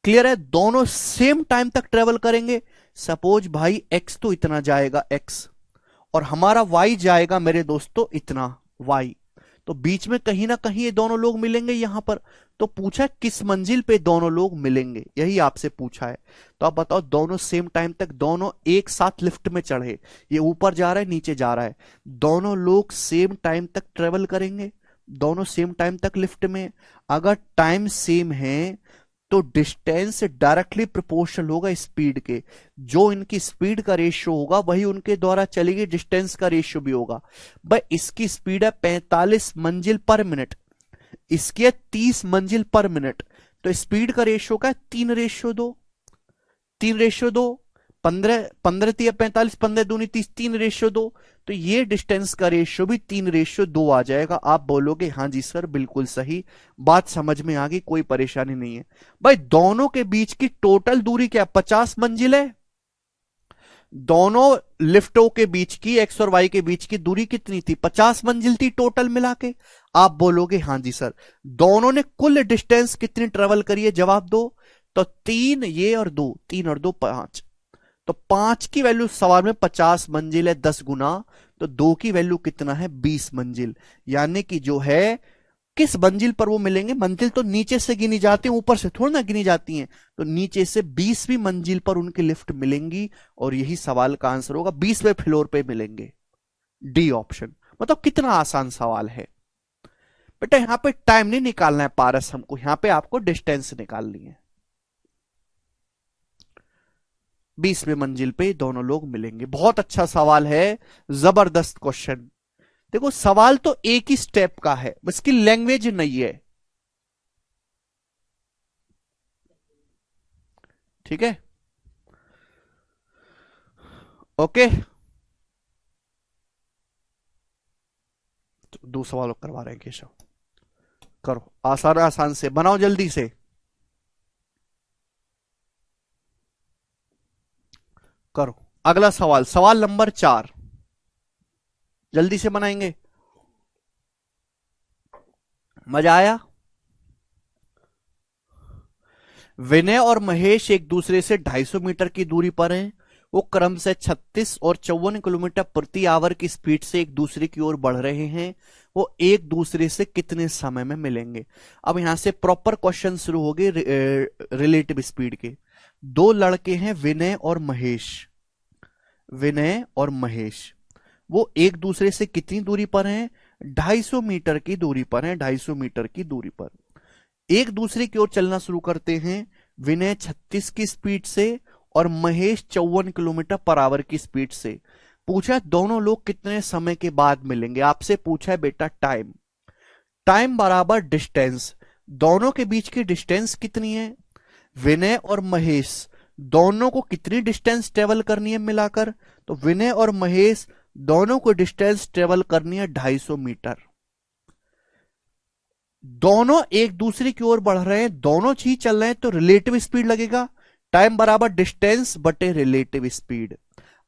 क्लियर है? दोनों सेम टाइम तक ट्रेवल करेंगे। सपोज भाई एक्स तो इतना जाएगा एक्स, और हमारा वाई जाएगा मेरे दोस्तों इतना वाई, तो बीच में कहीं ना कहीं ये दोनों लोग मिलेंगे यहां पर। तो पूछा किस मंजिल पे दोनों लोग मिलेंगे, यही आपसे पूछा है। तो आप बताओ, दोनों सेम टाइम तक दोनों एक साथ लिफ्ट में चढ़े, ये ऊपर जा रहा है नीचे जा रहा है, दोनों लोग सेम टाइम तक ट्रेवल करेंगे, दोनों सेम टाइम तक लिफ्ट में। अगर टाइम सेम है तो डिस्टेंस डायरेक्टली प्रोपोर्शनल होगा स्पीड के। जो इनकी स्पीड का रेशियो होगा वही उनके द्वारा चलेगी डिस्टेंस का रेशियो भी होगा। भाई इसकी स्पीड है 45 मंजिल पर मिनट, इसकी है 30 मंजिल पर मिनट, तो स्पीड का रेशियो का है 3:2, 3:2, 15 15 तिया 45, 15 दूनी 30, 3:2। तो ये डिस्टेंस का रेशियो भी 3:2 आ जाएगा। आप बोलोगे हाँ जी सर बिल्कुल सही, बात समझ में आ गई, कोई परेशानी नहीं है। भाई दोनों के बीच की टोटल दूरी क्या, 50 मंजिल है। दोनों लिफ्टों के बीच की, एक्स और वाई के बीच की दूरी कितनी थी, 50 मंजिल थी टोटल मिला के। आप बोलोगे हाँ जी सर। दोनों ने कुल डिस्टेंस कितनी ट्रेवल करी है, जवाब दो। तो 3 ये और 2, 3 और 2 5, तो 5 की वैल्यू सवाल में 50 मंजिल है 10 गुना, तो 2 की वैल्यू कितना है 20 मंजिल। यानी कि जो है किस मंजिल पर वो मिलेंगे, मंजिल तो नीचे से गिनी जाती है, ऊपर से थोड़ी ना गिनी जाती हैं, तो नीचे से 20वीं मंजिल पर उनकी लिफ्ट मिलेंगी, और यही सवाल का आंसर होगा, 20वें फ्लोर पे मिलेंगे, डी ऑप्शन। मतलब कितना आसान सवाल है बेटा। यहां पे टाइम नहीं निकालना है पारस हमको, यहां पे आपको डिस्टेंस निकालनी है। 20वें मंजिल पे दोनों लोग मिलेंगे। बहुत अच्छा सवाल है, जबरदस्त क्वेश्चन। देखो सवाल तो एक ही स्टेप का है, इसकी लैंग्वेज नहीं है, ठीक है, ओके। तो 2 सवाल और करवा रहे हैं केशव, करो आसान आसान से बनाओ जल्दी से, करो। अगला सवाल, सवाल नंबर 4, जल्दी से बनाएंगे। मजा आया। विनय और महेश एक दूसरे से 250 मीटर की दूरी पर हैं। वो क्रम से 36 और 54 किलोमीटर प्रति आवर की स्पीड से एक दूसरे की ओर बढ़ रहे हैं। वो एक दूसरे से कितने समय में मिलेंगे। अब यहां से प्रॉपर क्वेश्चन शुरू हो गए रिलेटिव स्पीड के। 2 लड़के हैं विनय और महेश, विनय और महेश, वो एक दूसरे से कितनी दूरी पर हैं, 250 मीटर की दूरी पर हैं, 250 मीटर की दूरी पर। एक दूसरे की ओर चलना शुरू करते हैं, विनय 36 की स्पीड से और महेश 54 किलोमीटर पर आवर की स्पीड से। पूछा दोनों लोग कितने समय के बाद मिलेंगे। आपसे पूछा है बेटा टाइम, टाइम बराबर डिस्टेंस, दोनों के बीच की डिस्टेंस कितनी है, विनय और महेश दोनों को कितनी डिस्टेंस ट्रेवल करनी है मिलाकर। तो विनय और महेश दोनों को डिस्टेंस ट्रेवल करनी है 250 मीटर। दोनों एक दूसरे की ओर बढ़ रहे हैं, दोनों चीज चल रहे हैं, तो रिलेटिव स्पीड लगेगा, टाइम बराबर डिस्टेंस बटे रिलेटिव स्पीड।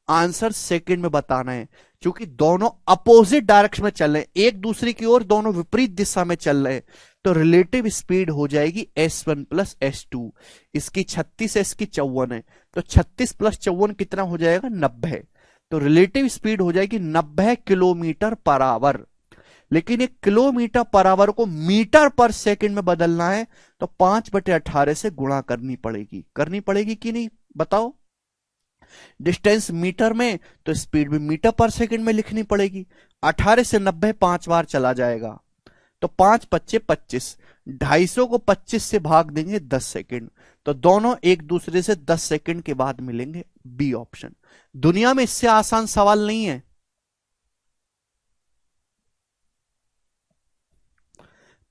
आंसर सेकंड में बताना है, क्योंकि दोनों अपोजिट डायरेक्शन में चल रहे हैं, एक दूसरे की ओर दोनों विपरीत दिशा में चल रहे हैं, तो रिलेटिव स्पीड हो जाएगी S1 प्लस S2। इसकी 36 है, इसकी 54 है, तो 36 प्लस 54 कितना हो जाएगा 90। तो रिलेटिव स्पीड हो जाएगी 90 किलोमीटर पर आवर। लेकिन एक किलोमीटर पर आवर को मीटर पर सेकंड में बदलना है, तो 5/18 से गुणा करनी पड़ेगी कि नहीं बताओ। डिस्टेंस मीटर में तो स्पीड भी मीटर पर सेकंड में लिखनी पड़ेगी। 18 से 90 5 बार चला जाएगा, तो 5 5 25, 250 को 25 से भाग देंगे 10 सेकंड, तो दोनों एक दूसरे से 10 सेकंड के बाद मिलेंगे, बी ऑप्शन। दुनिया में इससे आसान सवाल नहीं है।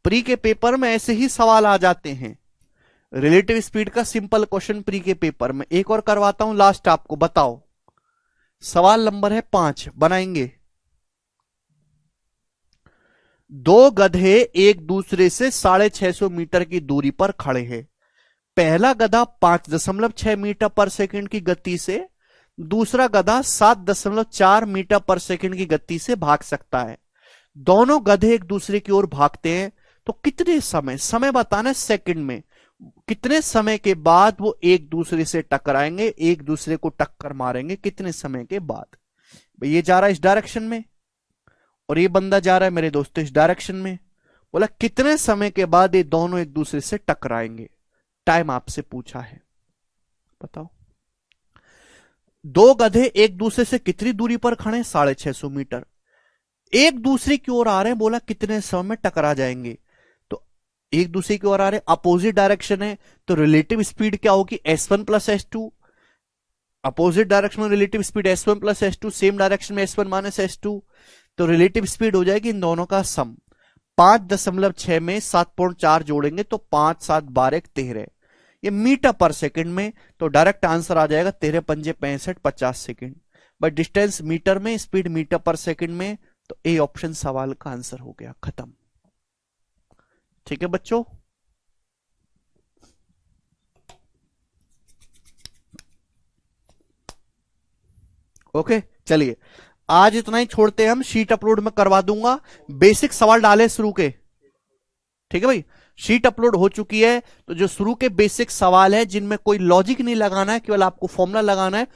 प्री के पेपर में ऐसे ही सवाल आ जाते हैं, रिलेटिव स्पीड का सिंपल क्वेश्चन प्री के पेपर में। एक और करवाता हूं लास्ट, आपको बताओ। सवाल नंबर है 5, बनाएंगे। 2 गधे एक दूसरे से 650 मीटर की दूरी पर खड़े हैं। पहला गधा 5.6 मीटर पर सेकंड की गति से, दूसरा गधा 7.4 मीटर पर सेकंड की गति से भाग सकता है। दोनों गधे एक दूसरे की ओर भागते हैं, तो कितने समय बताना है सेकंड में, कितने समय के बाद वो एक दूसरे से टकराएंगे, एक दूसरे को टक्कर मारेंगे, कितने समय के बाद। ये जा रहा है इस डायरेक्शन में और ये बंदा जा रहा है मेरे दोस्तों इस डायरेक्शन में। बोला कितने समय के बाद ये दोनों एक दूसरे से टकराएंगे, टाइम आपसे पूछा है, बताओ। दो गधे एक दूसरे से कितनी दूरी पर खड़े हैं? 650 मीटर। एक दूसरे की ओर आ रहे हैं, बोला कितने समय में टकरा जाएंगे। तो एक दूसरे की ओर आ रहे हैं, अपोजिट डायरेक्शन है, तो रिलेटिव स्पीड क्या होगी? S1 plus S2। Opposite direction में relative speed S1 plus S2, same direction में S1 माइनस S2, तो रिलेटिव स्पीड हो जाएगी इन दोनों का सम। 5.6 में 7.4 जोड़ेंगे तो 5 7 12 13, ये मीटर पर सेकंड में, तो डायरेक्ट आंसर आ जाएगा 13 पंजे 65 50 सेकंड। बट डिस्टेंस मीटर में, स्पीड मीटर पर सेकंड में, तो ए ऑप्शन सवाल का आंसर हो गया, खत्म। ठीक है बच्चों, ओके चलिए आज इतना ही छोड़ते हैं, हम शीट अपलोड में करवा दूंगा, बेसिक सवाल डाले शुरू के। ठीक है भाई, शीट अपलोड हो चुकी है, तो जो शुरू के बेसिक सवाल है जिनमें कोई लॉजिक नहीं लगाना है, केवल आपको फॉर्मूला लगाना है,